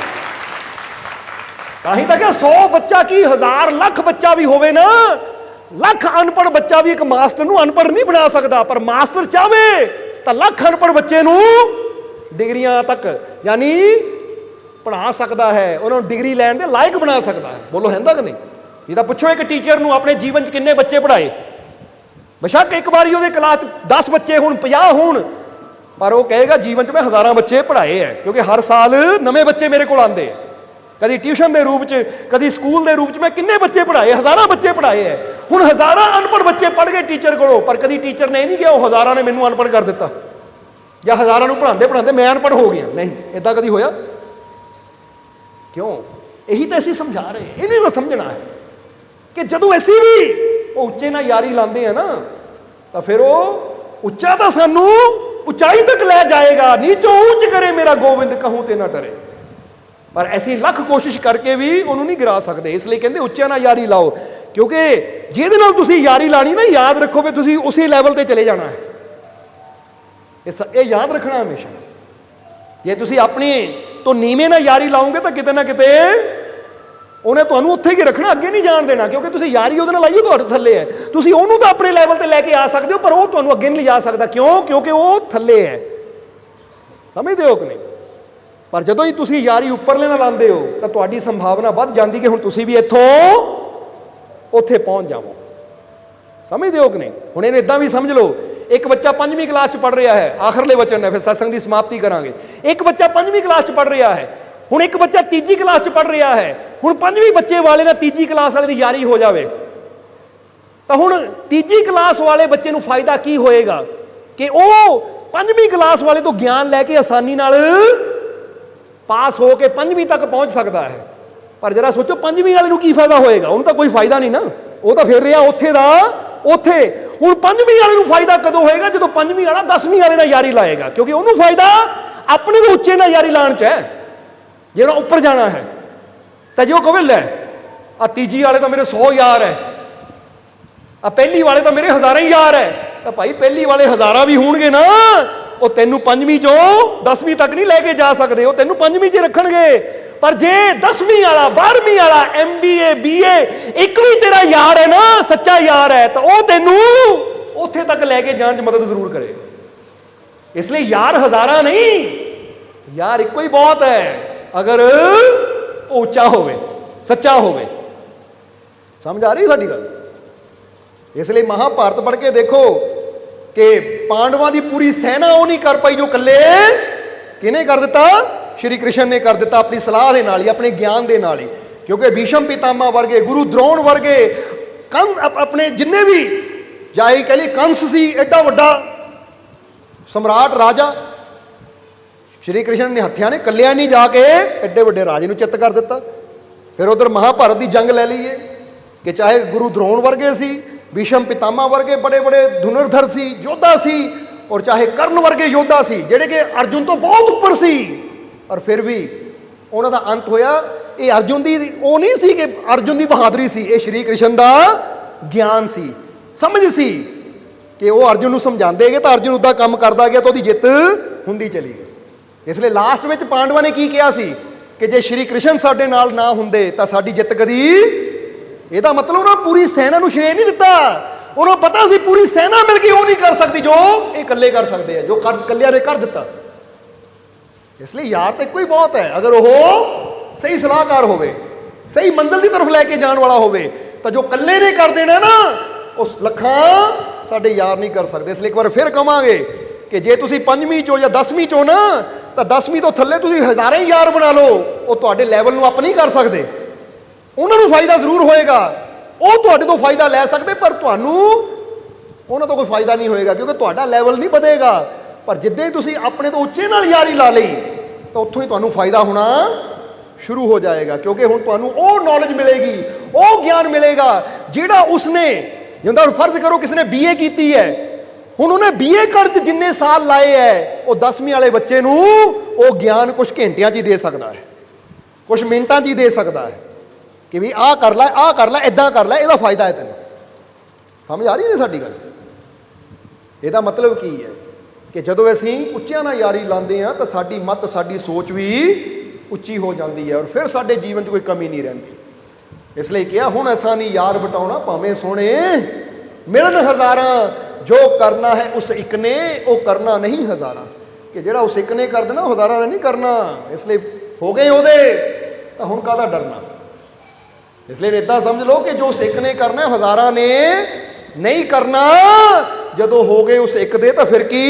A: ਤਾਂ ਹੀ ਤਾਂ ਕਿ 100 ਬੱਚਾ ਕੀ 1000 ਲੱਖ ਬੱਚਾ ਵੀ ਹੋਵੇ ਨਾ, ਲੱਖ ਅਨਪੜ੍ਹ ਬੱਚਾ ਵੀ ਇੱਕ ਮਾਸਟਰ ਨੂੰ ਅਨਪੜ੍ਹ ਨਹੀਂ ਬਣਾ ਸਕਦਾ, ਪਰ ਮਾਸਟਰ ਚਾਹਵੇ ਤਾਂ ਲੱਖ ਅਨਪੜ੍ਹ ਬੱਚੇ ਨੂੰ ਡਿਗਰੀਆਂ ਤੱਕ ਯਾਨੀ ਪੜ੍ਹਾ ਸਕਦਾ ਹੈ, ਉਹਨਾਂ ਨੂੰ ਡਿਗਰੀ ਲੈਣ ਦੇ ਲਾਇਕ ਬਣਾ ਸਕਦਾ ਹੈ। ਬੋਲੋ, ਹੈਂਦਾ ਕਿ ਨਹੀਂ? ਜਿਹਦਾ ਪੁੱਛੋ ਇੱਕ ਟੀਚਰ ਨੂੰ ਆਪਣੇ ਜੀਵਨ 'ਚ ਕਿੰਨੇ ਬੱਚੇ ਪੜ੍ਹਾਏ, ਬੇਸ਼ੱਕ ਇੱਕ ਵਾਰੀ ਉਹਦੇ ਕਲਾਸ 'ਚ 10 ਬੱਚੇ ਹੋਣ, 50 ਹੋਣ, ਪਰ ਉਹ ਕਹੇਗਾ ਜੀਵਨ 'ਚ ਮੈਂ ਹਜ਼ਾਰਾਂ ਬੱਚੇ ਪੜ੍ਹਾਏ ਹੈ, ਕਿਉਂਕਿ ਹਰ ਸਾਲ ਨਵੇਂ ਬੱਚੇ ਮੇਰੇ ਕੋਲ ਆਉਂਦੇ ਹੈ, ਕਦੀ ਟਿਊਸ਼ਨ ਦੇ ਰੂਪ 'ਚ, ਕਦੀ ਸਕੂਲ ਦੇ ਰੂਪ 'ਚ। ਮੈਂ ਕਿੰਨੇ ਬੱਚੇ ਪੜ੍ਹਾਏ? ਹਜ਼ਾਰਾਂ ਬੱਚੇ ਪੜ੍ਹਾਏ ਹੈ। ਹੁਣ ਹਜ਼ਾਰਾਂ ਅਨਪੜ੍ਹ ਬੱਚੇ ਪੜ੍ਹ ਗਏ ਟੀਚਰ ਕੋਲੋਂ, ਪਰ ਕਦੀ ਟੀਚਰ ਨੇ ਇਹ ਨਹੀਂ ਕਿਹਾ ਉਹ ਹਜ਼ਾਰਾਂ ਨੇ ਮੈਨੂੰ ਅਨਪੜ੍ਹ ਕਰ ਦਿੱਤਾ, ਜਾਂ ਹਜ਼ਾਰਾਂ ਨੂੰ ਪੜ੍ਹਾਉਂਦੇ ਮੈਂ ਅਨਪੜ੍ਹ ਹੋ ਗਿਆ। ਨਹੀਂ, ਇਦਾਂ ਕਦੀ ਹੋਇਆ? ਕਿਉਂ? ਇਹੀ ਤਾਂ ਅਸੀਂ ਸਮਝਾ ਰਹੇ, ਇਹਨੇ ਤਾਂ ਸਮਝਣਾ ਹੈ ਕਿ ਜਦੋਂ ਅਸੀਂ ਵੀ ਉਹ ਉੱਚੇ ਨਾਲ ਯਾਰੀ ਲਾਉਂਦੇ ਆ ਨਾ, ਤਾਂ ਫਿਰ ਉਹ ਉੱਚਾ ਤਾਂ ਸਾਨੂੰ ਉਚਾਈ ਤੱਕ ਲੈ ਜਾਏਗਾ। ਨੀਚੋਂ ਉੱਚ ਕਰੇ ਮੇਰਾ ਗੋਬਿੰਦ, ਕਹੂੰ ਤੇ ਨਾ ਡਰੇ। ਪਰ ਅਸੀਂ ਲੱਖ ਕੋਸ਼ਿਸ਼ ਕਰਕੇ ਵੀ ਉਹਨੂੰ ਨਹੀਂ ਗਿਰਾ ਸਕਦੇ। ਇਸ ਲਈ ਕਹਿੰਦੇ ਉੱਚਿਆਂ ਨਾਲ ਯਾਰੀ ਲਾਓ, ਕਿਉਂਕਿ ਜਿਹਦੇ ਨਾਲ ਤੁਸੀਂ ਯਾਰੀ ਲਾਣੀ ਨਾ, ਯਾਦ ਰੱਖੋ ਵੀ ਤੁਸੀਂ ਉਸੇ ਲੈਵਲ ਤੇ ਚਲੇ ਜਾਣਾ ਹੈ। ਇਹ ਯਾਦ ਰੱਖਣਾ ਹਮੇਸ਼ਾ। ਜੇ ਤੁਸੀਂ ਆਪਣੀ ਤੋਂ ਨੀਵੇਂ ਨਾਲ ਯਾਰੀ ਲਾਓਗੇ ਤਾਂ ਕਿਤੇ ਨਾ ਕਿਤੇ ਉਹਨੇ ਤੁਹਾਨੂੰ ਉੱਥੇ ਹੀ ਰੱਖਣਾ, ਅੱਗੇ ਨਹੀਂ ਜਾਣ ਦੇਣਾ, ਕਿਉਂਕਿ ਤੁਸੀਂ ਯਾਰੀ ਉਹਦੇ ਨਾਲ ਲਾਈਏ ਤੁਹਾਡੇ ਥੱਲੇ ਹੈ। ਤੁਸੀਂ ਉਹਨੂੰ ਤਾਂ ਆਪਣੇ ਲੈਵਲ ਤੇ ਲੈ ਕੇ ਆ ਸਕਦੇ ਹੋ, ਪਰ ਉਹ ਤੁਹਾਨੂੰ ਅੱਗੇ ਨਹੀਂ ਲਿਜਾ ਸਕਦਾ। ਕਿਉਂ? ਕਿਉਂਕਿ ਉਹ ਥੱਲੇ ਹੈ। ਸਮਝਦੇ ਹੋ ਕਿ ਨਹੀਂ? ਪਰ ਜਦੋਂ ਹੀ ਤੁਸੀਂ ਯਾਰੀ ਉੱਪਰਲੇ ਨਾਲ ਲਾਉਂਦੇ ਹੋ ਤਾਂ ਤੁਹਾਡੀ ਸੰਭਾਵਨਾ ਵੱਧ ਜਾਂਦੀ ਕਿ ਹੁਣ ਤੁਸੀਂ ਵੀ ਇੱਥੋਂ ਉੱਥੇ ਪਹੁੰਚ ਜਾਵੋ। ਸਮਝਦੇ ਹੋ ਕਿ ਨਹੀਂ? ਹੁਣ ਇਹਨੂੰ ਇਦਾਂ ਵੀ ਸਮਝ ਲਓ, ਇੱਕ ਬੱਚਾ 5ਵੀਂ ਕਲਾਸ 'ਚ ਪੜ੍ਹ ਰਿਹਾ ਹੈ, ਆਖਰਲੇ ਵਚਨ ਹੈ, ਫਿਰ ਸਤਸੰਗ ਦੀ ਸਮਾਪਤੀ ਕਰਾਂਗੇ। ਇੱਕ ਬੱਚਾ 5ਵੀਂ ਕਲਾਸ 'ਚ ਪੜ੍ਹ ਰਿਹਾ ਹੈ, ਹੁਣ ਇੱਕ ਬੱਚਾ 3ਜੀ ਕਲਾਸ 'ਚ ਪੜ੍ਹ ਰਿਹਾ ਹੈ। ਹੁਣ 5ਵੀਂ ਬੱਚੇ ਵਾਲੇ ਨਾਲ 3ਜੀ ਕਲਾਸ ਵਾਲੇ ਦੀ ਯਾਰੀ ਹੋ ਜਾਵੇ ਤਾਂ ਹੁਣ 3ਜੀ ਕਲਾਸ ਵਾਲੇ ਬੱਚੇ ਨੂੰ ਫਾਇਦਾ ਕੀ ਹੋਏਗਾ ਕਿ ਉਹ 5ਵੀਂ ਕਲਾਸ ਵਾਲੇ ਤੋਂ ਗਿਆਨ ਲੈ ਕੇ ਆਸਾਨੀ ਨਾਲ ਪਾਸ ਹੋ ਕੇ 5ਵੀਂ ਤੱਕ ਪਹੁੰਚ ਸਕਦਾ ਹੈ। ਪਰ ਜਰਾ ਸੋਚੋ 5ਵੀਂ ਵਾਲੇ ਨੂੰ ਕੀ ਫਾਇਦਾ ਹੋਏਗਾ? ਉਹਨੂੰ ਤਾਂ ਕੋਈ ਫਾਇਦਾ ਨਹੀਂ ਨਾ, ਉਹ ਤਾਂ ਫਿਰ ਰਿਹਾ ਉੱਥੇ ਦਾ ਉੱਥੇ। ਹੁਣ 5ਵੀਂ ਵਾਲੇ ਨੂੰ ਫਾਇਦਾ ਕਦੋਂ ਹੋਏਗਾ? ਜਦੋਂ 5ਵੀਂ ਵਾਲਾ 10ਵੀਂ ਵਾਲੇ ਨਾਲ ਯਾਰੀ ਲਾਏਗਾ, ਕਿਉਂਕਿ ਉਹਨੂੰ ਫਾਇਦਾ ਆਪਣੇ ਤੋਂ ਉੱਚੇ ਨਾਲ ਯਾਰੀ ਲਾਉਣ 'ਚ ਹੈ, ਜੇ ਉਹਨਾਂ ਉੱਪਰ ਜਾਣਾ ਹੈ। ਤਾਂ ਜੇ ਉਹ ਕਹੇ ਲੈ ਆ 3ਜੀ ਵਾਲੇ ਤਾਂ ਮੇਰੇ 100 ਯਾਰ ਹੈ, ਆ ਪਹਿਲੀ ਵਾਲੇ ਤਾਂ ਮੇਰੇ ਹਜ਼ਾਰਾਂ ਹੀ ਯਾਰ ਹੈ, ਤਾਂ ਭਾਈ ਪਹਿਲੀ ਵਾਲੇ ਹਜ਼ਾਰਾਂ ਵੀ ਹੋਣਗੇ ਨਾ, ਉਹ ਤੈਨੂੰ 5ਵੀਂ 'ਚੋਂ 10ਵੀਂ ਤੱਕ ਨਹੀਂ ਲੈ ਕੇ ਜਾ ਸਕਦੇ, ਉਹ ਤੈਨੂੰ 5ਵੀਂ 'ਚ ਰੱਖਣਗੇ। ਪਰ ਜੇ 10ਵੀਂ ਵਾਲਾ, 12ਵੀਂ ਵਾਲਾ, MBA BA ਇੱਕ ਵੀ ਤੇਰਾ ਯਾਰ ਹੈ ਨਾ, ਸੱਚਾ ਯਾਰ ਹੈ, ਤਾਂ ਉਹ ਤੈਨੂੰ ਉੱਥੇ ਤੱਕ ਲੈ ਕੇ ਜਾਣ 'ਚ ਮਦਦ ਜ਼ਰੂਰ ਕਰੇਗਾ। ਇਸ ਲਈ ਯਾਰ ਹਜ਼ਾਰਾਂ ਨਹੀਂ, ਯਾਰ ਇੱਕੋ ਹੀ ਬਹੁਤ ਹੈ, ਅਗਰ ਉਹ ਉੱਚਾ ਹੋਵੇ, ਸੱਚਾ ਹੋਵੇ। ਸਮਝ ਆ ਰਹੀ ਸਾਡੀ ਗੱਲ? ਇਸ ਲਈ ਮਹਾਭਾਰਤ ਪੜ੍ਹ ਕੇ ਦੇਖੋ ਕਿ ਪਾਂਡਵਾਂ ਦੀ ਪੂਰੀ ਸੈਨਾ ਉਹ ਨਹੀਂ ਕਰ ਪਾਈ ਜੋ ਇਕੱਲੇ ਕਿਹਨੇ ਕਰ ਦਿੱਤਾ? ਸ਼੍ਰੀ ਕ੍ਰਿਸ਼ਨ ਨੇ ਕਰ ਦਿੱਤਾ, ਆਪਣੀ ਸਲਾਹ ਦੇ ਨਾਲ ਹੀ, ਆਪਣੇ ਗਿਆਨ ਦੇ ਨਾਲ ਹੀ। ਕਿਉਂਕਿ ਭੀਸ਼ਮ ਪਿਤਾਮਾ ਵਰਗੇ, ਗੁਰੂ ਦ੍ਰੋਣ ਵਰਗੇ, ਆਪਣੇ ਜਿੰਨੇ ਵੀ, ਜਾਈ ਕਹ ਲਈ ਕੰਸ ਸੀ ਐਡਾ ਵੱਡਾ ਸਮਰਾਟ ਰਾਜਾ, ਸ਼੍ਰੀ ਕ੍ਰਿਸ਼ਨ ਨੇ ਹੱਥਿਆਂ ਨੇ ਕੱਲਿਆਂ ਨਹੀਂ ਜਾ ਕੇ ਐਡੇ ਵੱਡੇ ਰਾਜੇ ਨੂੰ ਚਿੱਤ ਕਰ ਦਿੱਤਾ। ਫਿਰ ਉਧਰ ਮਹਾਭਾਰਤ ਦੀ ਜੰਗ ਲੈ ਲਈਏ ਕਿ ਚਾਹੇ ਗੁਰੂ ਦ੍ਰੋਣ ਵਰਗੇ ਸੀ, ਭੀਸ਼ਮ ਪਿਤਾਮਾ ਵਰਗੇ ਬੜੇ ਬੜੇ ਧੁਨਰਧਰ ਸੀ, ਯੋਧਾ ਸੀ, ਔਰ ਚਾਹੇ ਕਰਨ ਵਰਗੇ ਯੋਧਾ ਸੀ ਜਿਹੜੇ ਕਿ ਅਰਜੁਨ ਤੋਂ ਬਹੁਤ ਉੱਪਰ ਸੀ, ਔਰ ਫਿਰ ਵੀ ਉਹਨਾਂ ਦਾ ਅੰਤ ਹੋਇਆ। ਇਹ ਅਰਜੁਨ ਦੀ ਉਹ ਨਹੀਂ ਸੀ ਕਿ ਅਰਜੁਨ ਦੀ ਬਹਾਦਰੀ ਸੀ, ਇਹ ਸ਼੍ਰੀ ਕ੍ਰਿਸ਼ਨ ਦਾ ਗਿਆਨ ਸੀ, ਸਮਝ ਸੀ ਕਿ ਉਹ ਅਰਜੁਨ ਨੂੰ ਸਮਝਾਉਂਦੇ ਗਏ ਤਾਂ ਅਰਜੁਨ ਉੱਦਾਂ ਕੰਮ ਕਰਦਾ ਗਿਆ ਤਾਂ ਉਹਦੀ ਜਿੱਤ ਹੁੰਦੀ ਚਲੀ ਗਈ। ਇਸ ਲਈ ਲਾਸਟ ਵਿੱਚ ਪਾਂਡਵਾਂ ਨੇ ਕੀ ਕਿਹਾ ਸੀ ਕਿ ਜੇ ਸ਼੍ਰੀ ਕ੍ਰਿਸ਼ਨ ਸਾਡੇ ਨਾਲ ਨਾ ਹੁੰਦੇ ਤਾਂ ਸਾਡੀ ਜਿੱਤ ਕਦੀ। ਇਹਦਾ ਮਤਲਬ ਉਹਨਾਂ ਪੂਰੀ ਸੈਨਾ ਨੂੰ ਸ਼੍ਰੇਅ ਨਹੀਂ ਦਿੱਤਾ, ਉਹਨਾਂ ਪਤਾ ਸੀ ਪੂਰੀ ਸੈਨਾ ਮਿਲ ਕੇ ਉਹ ਨਹੀਂ ਕਰ ਸਕਦੀ ਜੋ ਇਹ ਇਕੱਲੇ ਕਰ ਸਕਦੇ ਆ, ਜੋ ਇਕੱਲਿਆਂ ਨੇ ਕਰ ਦਿੱਤਾ। ਇਸ ਲਈ ਯਾਰ ਤਾਂ ਇੱਕੋ ਹੀ ਬਹੁਤ ਹੈ, ਅਗਰ ਉਹ ਸਹੀ ਸਲਾਹਕਾਰ ਹੋਵੇ, ਸਹੀ ਮੰਜ਼ਿਲ ਦੀ ਤਰਫ ਲੈ ਕੇ ਜਾਣ ਵਾਲਾ ਹੋਵੇ, ਤਾਂ ਜੋ ਇਕੱਲੇ ਨੇ ਕਰ ਦੇਣਾ ਨਾ, ਉਸ ਲੱਖਾਂ ਸਾਡੇ ਯਾਰ ਨਹੀਂ ਕਰ ਸਕਦੇ। ਇਸ ਲਈ ਇੱਕ ਵਾਰ ਫਿਰ ਕਵਾਂਗੇ ਕਿ ਜੇ ਤੁਸੀਂ 5ਵੀਂ ਚੋਂ ਜਾਂ 10ਵੀਂ ਚੋਂ ਨਾ, ਤਾਂ 10ਵੀਂ ਤੋਂ ਥੱਲੇ ਤੁਸੀਂ ਹਜ਼ਾਰਾਂ ਹੀ ਯਾਰ ਬਣਾ ਲਓ, ਉਹ ਤੁਹਾਡੇ ਲੈਵਲ ਨੂੰ ਅਪ ਨਹੀਂ ਕਰ ਸਕਦੇ। ਉਹਨਾਂ ਨੂੰ ਫਾਇਦਾ ਜ਼ਰੂਰ ਹੋਏਗਾ, ਉਹ ਤੁਹਾਡੇ ਤੋਂ ਫਾਇਦਾ ਲੈ ਸਕਦੇ, ਪਰ ਤੁਹਾਨੂੰ ਉਹਨਾਂ ਤੋਂ ਕੋਈ ਫਾਇਦਾ ਨਹੀਂ ਹੋਏਗਾ, ਕਿਉਂਕਿ ਤੁਹਾਡਾ ਲੈਵਲ ਨਹੀਂ ਵਧੇਗਾ। ਪਰ ਜਿੱਦਾਂ ਹੀ ਤੁਸੀਂ ਆਪਣੇ ਤੋਂ ਉੱਚੇ ਨਾਲ ਯਾਰੀ ਲਾ ਲਈ ਤਾਂ ਉੱਥੋਂ ਹੀ ਤੁਹਾਨੂੰ ਫਾਇਦਾ ਹੋਣਾ ਸ਼ੁਰੂ ਹੋ ਜਾਏਗਾ, ਕਿਉਂਕਿ ਹੁਣ ਤੁਹਾਨੂੰ ਉਹ ਨੌਲੇਜ ਮਿਲੇਗੀ, ਉਹ ਗਿਆਨ ਮਿਲੇਗਾ ਜਿਹੜਾ ਉਸਨੇ, ਜਿੰਦਾ ਫਰਜ਼ ਕਰੋ ਕਿਸੇ ਨੇ BA ਕੀਤੀ ਹੈ, ਹੁਣ ਉਹਨੇ BA ਕਰ ਜਿੰਨੇ ਸਾਲ ਲਾਏ ਹੈ, ਉਹ 10ਵੀਂ ਵਾਲੇ ਬੱਚੇ ਨੂੰ ਉਹ ਗਿਆਨ ਕੁਝ ਘੰਟਿਆਂ 'ਚ ਹੀ ਦੇ ਸਕਦਾ ਹੈ, ਕੁਝ ਮਿੰਟਾਂ 'ਚ ਹੀ ਦੇ ਸਕਦਾ ਹੈ ਕਿ ਵੀ ਆਹ ਕਰ ਲੈ, ਆਹ ਕਰ ਲੈ, ਇੱਦਾਂ ਕਰ ਲੈ, ਇਹਦਾ ਫਾਇਦਾ ਹੈ ਤੈਨੂੰ। ਸਮਝ ਆ ਰਹੀ ਨਹੀਂ ਸਾਡੀ ਗੱਲ? ਇਹਦਾ ਮਤਲਬ ਕੀ ਹੈ ਕਿ ਜਦੋਂ ਅਸੀਂ ਉੱਚਿਆਂ ਨਾਲ ਯਾਰੀ ਲਾਉਂਦੇ ਹਾਂ ਤਾਂ ਸਾਡੀ ਮੱਤ, ਸਾਡੀ ਸੋਚ ਵੀ ਉੱਚੀ ਹੋ ਜਾਂਦੀ ਹੈ, ਔਰ ਫਿਰ ਸਾਡੇ ਜੀਵਨ 'ਚ ਕੋਈ ਕਮੀ ਨਹੀਂ ਰਹਿੰਦੀ। ਇਸ ਲਈ ਕਿਹਾ ਹੁਣ ਐਸਾ ਨਹੀਂ ਯਾਰ ਬਟਾਉਣਾ ਭਾਵੇਂ ਸੋਹਣੇ ਮਿਲਣ ਹਜ਼ਾਰਾਂ, ਜੋ ਕਰਨਾ ਹੈ ਉਸ ਇੱਕ ਨੇ ਉਹ ਕਰਨਾ ਨਹੀਂ ਹਜ਼ਾਰਾਂ। ਕਿ ਜਿਹੜਾ ਉਸ ਇੱਕ ਨੇ ਕਰ ਦੇਣਾ ਉਹ ਹਜ਼ਾਰਾਂ ਨੇ ਨਹੀਂ ਕਰਨਾ। ਇਸ ਲਈ ਹੋ ਗਏ ਉਹਦੇ ਤਾਂ ਹੁਣ ਕਾਹਦਾ ਡਰਨਾ। ਇਸ ਲਈ ਇੱਦਾਂ ਸਮਝ ਲਓ ਕਿ ਜੋ ਸਿੱਖ ਨੇ ਕਰਨਾ ਹਜ਼ਾਰਾਂ ਨੇ ਨਹੀਂ ਕਰਨਾ। ਜਦੋਂ ਹੋ ਗਏ ਉਸ ਇੱਕ ਦੇ ਤਾਂ ਫਿਰ ਕੀ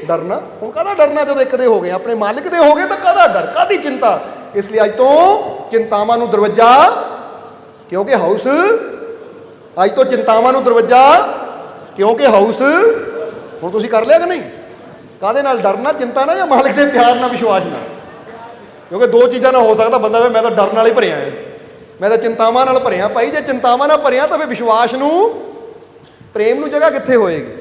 A: ਡਰਨਾ। ਹੁਣ ਕਾਹਦਾ ਡਰਨਾ ਜਦੋਂ ਇੱਕ ਦੇ ਹੋ ਗਏ, ਆਪਣੇ ਮਾਲਿਕ ਦੇ ਹੋ ਗਏ ਤਾਂ ਕਾਹਦਾ ਡਰ, ਕਾਹਦੀ ਚਿੰਤਾ। ਇਸ ਲਈ ਅੱਜ ਤੋਂ ਚਿੰਤਾਵਾਂ ਨੂੰ ਦਰਵਾਜ਼ਾ, ਕਿਉਂਕਿ ਹਾਊਸ, ਅੱਜ ਤੋਂ ਚਿੰਤਾਵਾਂ ਨੂੰ ਦਰਵਾਜ਼ਾ ਕਿਉਂਕਿ ਹਾਊਸ। ਹੁਣ ਤੁਸੀਂ ਕਰ ਲਿਆ ਕਿ ਨਹੀਂ? ਕਾਹਦੇ ਨਾਲ ਡਰਨਾ, ਚਿੰਤਾ ਨਾਲ ਜਾਂ ਮਾਲਿਕ ਦੇ ਪਿਆਰ ਨਾਲ, ਵਿਸ਼ਵਾਸ ਨਾਲ? ਕਿਉਂਕਿ ਦੋ ਚੀਜ਼ਾਂ ਨਾਲ ਹੋ ਸਕਦਾ ਬੰਦਾ ਮੈਂ ਤਾਂ ਡਰ ਨਾਲ ਹੀ ਭਰਿਆ ਹੈ, ਮੈਂ ਤਾਂ ਚਿੰਤਾਵਾਂ ਨਾਲ ਭਰਿਆ। ਭਾਈ ਜੇ ਚਿੰਤਾਵਾਂ ਨਾਲ ਭਰਿਆ ਤਾਂ ਫਿਰ ਵਿਸ਼ਵਾਸ ਨੂੰ, ਪ੍ਰੇਮ ਨੂੰ ਜਗ੍ਹਾ ਕਿੱਥੇ ਹੋਏਗੀ?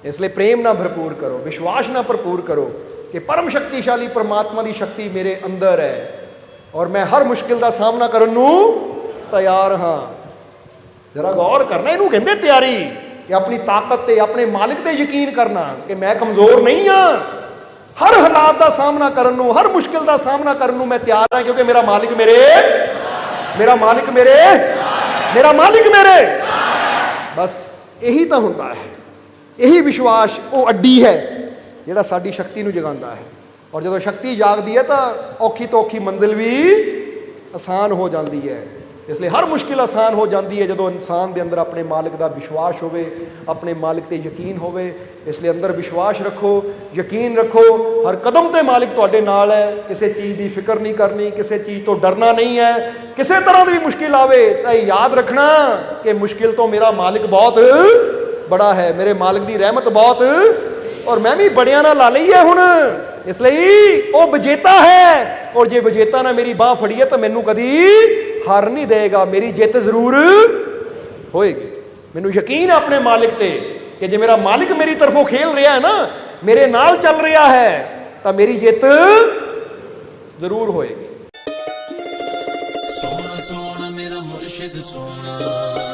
A: ਇਸ ਲਈ ਪ੍ਰੇਮ ਨਾਲ ਭਰਪੂਰ ਕਰੋ, ਵਿਸ਼ਵਾਸ ਨਾਲ ਭਰਪੂਰ ਕਰੋ ਕਿ ਪਰਮ ਸ਼ਕਤੀਸ਼ਾਲੀ ਪਰਮਾਤਮਾ ਦੀ ਸ਼ਕਤੀ ਮੇਰੇ ਅੰਦਰ ਹੈ ਔਰ ਮੈਂ ਹਰ ਮੁਸ਼ਕਿਲ ਦਾ ਸਾਹਮਣਾ ਕਰਨ ਨੂੰ ਤਿਆਰ ਹਾਂ। ਜਰਾ ਗੌਰ ਕਰਨਾ, ਇਹਨੂੰ ਕਹਿੰਦੇ ਤਿਆਰੀ, ਕਿ ਆਪਣੀ ਤਾਕਤ ਤੇ ਆਪਣੇ ਮਾਲਿਕ ਤੇ ਯਕੀਨ ਕਰਨਾ ਕਿ ਮੈਂ ਕਮਜ਼ੋਰ ਨਹੀਂ ਹਾਂ। ਹਰ ਹਾਲਾਤ ਦਾ ਸਾਹਮਣਾ ਕਰਨ ਨੂੰ, ਹਰ ਮੁਸ਼ਕਿਲ ਦਾ ਸਾਹਮਣਾ ਕਰਨ ਨੂੰ ਮੈਂ ਤਿਆਰ ਹਾਂ, ਕਿਉਂਕਿ ਮੇਰਾ ਮਾਲਿਕ ਮੇਰੇ, ਮੇਰਾ ਮਾਲਿਕ ਮੇਰੇ, ਮੇਰਾ ਮਾਲਿਕ ਮੇਰੇ। ਬਸ ਇਹੀ ਤਾਂ ਹੁੰਦਾ ਹੈ, ਇਹੀ ਵਿਸ਼ਵਾਸ ਉਹ ਅੱਡੀ ਹੈ ਜਿਹੜਾ ਸਾਡੀ ਸ਼ਕਤੀ ਨੂੰ ਜਗਾਉਂਦਾ ਹੈ। ਔਰ ਜਦੋਂ ਸ਼ਕਤੀ ਜਾਗਦੀ ਹੈ ਤਾਂ ਔਖੀ ਤੋਂ ਔਖੀ ਮੰਜ਼ਿਲ ਵੀ ਆਸਾਨ ਹੋ ਜਾਂਦੀ ਹੈ। ਇਸ ਲਈ ਹਰ ਮੁਸ਼ਕਿਲ ਆਸਾਨ ਹੋ ਜਾਂਦੀ ਹੈ ਜਦੋਂ ਇਨਸਾਨ ਦੇ ਅੰਦਰ ਆਪਣੇ ਮਾਲਿਕ ਦਾ ਵਿਸ਼ਵਾਸ ਹੋਵੇ, ਆਪਣੇ ਮਾਲਿਕ ਤੇ ਯਕੀਨ ਹੋਵੇ। ਇਸ ਲਈ ਅੰਦਰ ਵਿਸ਼ਵਾਸ ਰੱਖੋ, ਯਕੀਨ ਰੱਖੋ, ਹਰ ਕਦਮ ਤੇ ਮਾਲਿਕ ਤੁਹਾਡੇ ਨਾਲ ਹੈ। ਕਿਸੇ ਚੀਜ਼ ਦੀ ਫਿਕਰ ਨਹੀਂ ਕਰਨੀ, ਕਿਸੇ ਚੀਜ਼ ਤੋਂ ਡਰਨਾ ਨਹੀਂ ਹੈ। ਕਿਸੇ ਤਰ੍ਹਾਂ ਦੀ ਵੀ ਮੁਸ਼ਕਿਲ ਆਵੇ ਤਾਂ ਯਾਦ ਰੱਖਣਾ ਕਿ ਮੁਸ਼ਕਿਲ ਤੋਂ ਮੇਰਾ ਮਾਲਿਕ ਬਹੁਤ ਬੜਾ ਹੈ, ਮੇਰੇ ਮਾਲਿਕ ਦੀ ਰਹਿਮਤ ਬਹੁਤ, ਔਰ ਮੈਂ ਵੀ ਬੜਿਆਂ ਨਾਲ ਲਾ ਲਈ ਹੈ ਹੁਣ। ਇਸ ਲਈ ਉਹ ਵਿਜੇਤਾ ਹੈ, ਔਰ ਜੇ ਵਿਜੇਤਾ ਨੇ ਮੇਰੀ ਬਾਹ ਫੜੀ ਹੈ ਤਾਂ ਮੈਨੂੰ ਕਦੀ ਹਾਰ ਨਹੀਂ ਦੇਗਾ, ਮੇਰੀ ਜਿੱਤ ਜ਼ਰੂਰ ਹੋਏਗੀ। ਮੈਨੂੰ ਯਕੀਨ ਹੈ ਆਪਣੇ ਮਾਲਿਕ ਤੇ ਕਿ ਜੇ ਮੇਰਾ ਮਾਲਿਕ ਮੇਰੀ ਤਰਫੋਂ ਖੇਲ ਰਿਹਾ ਹੈ ਨਾ, ਮੇਰੇ ਨਾਲ ਚੱਲ ਰਿਹਾ ਹੈ, ਤਾਂ ਮੇਰੀ ਜਿੱਤ ਜ਼ਰੂਰ ਹੋਏਗੀ।
B: ਸੋਹਣਾ ਸੋਹਣਾ ਮੇਰਾ ਮੁਰਸ਼ਿਦ ਸੋਹਣਾ।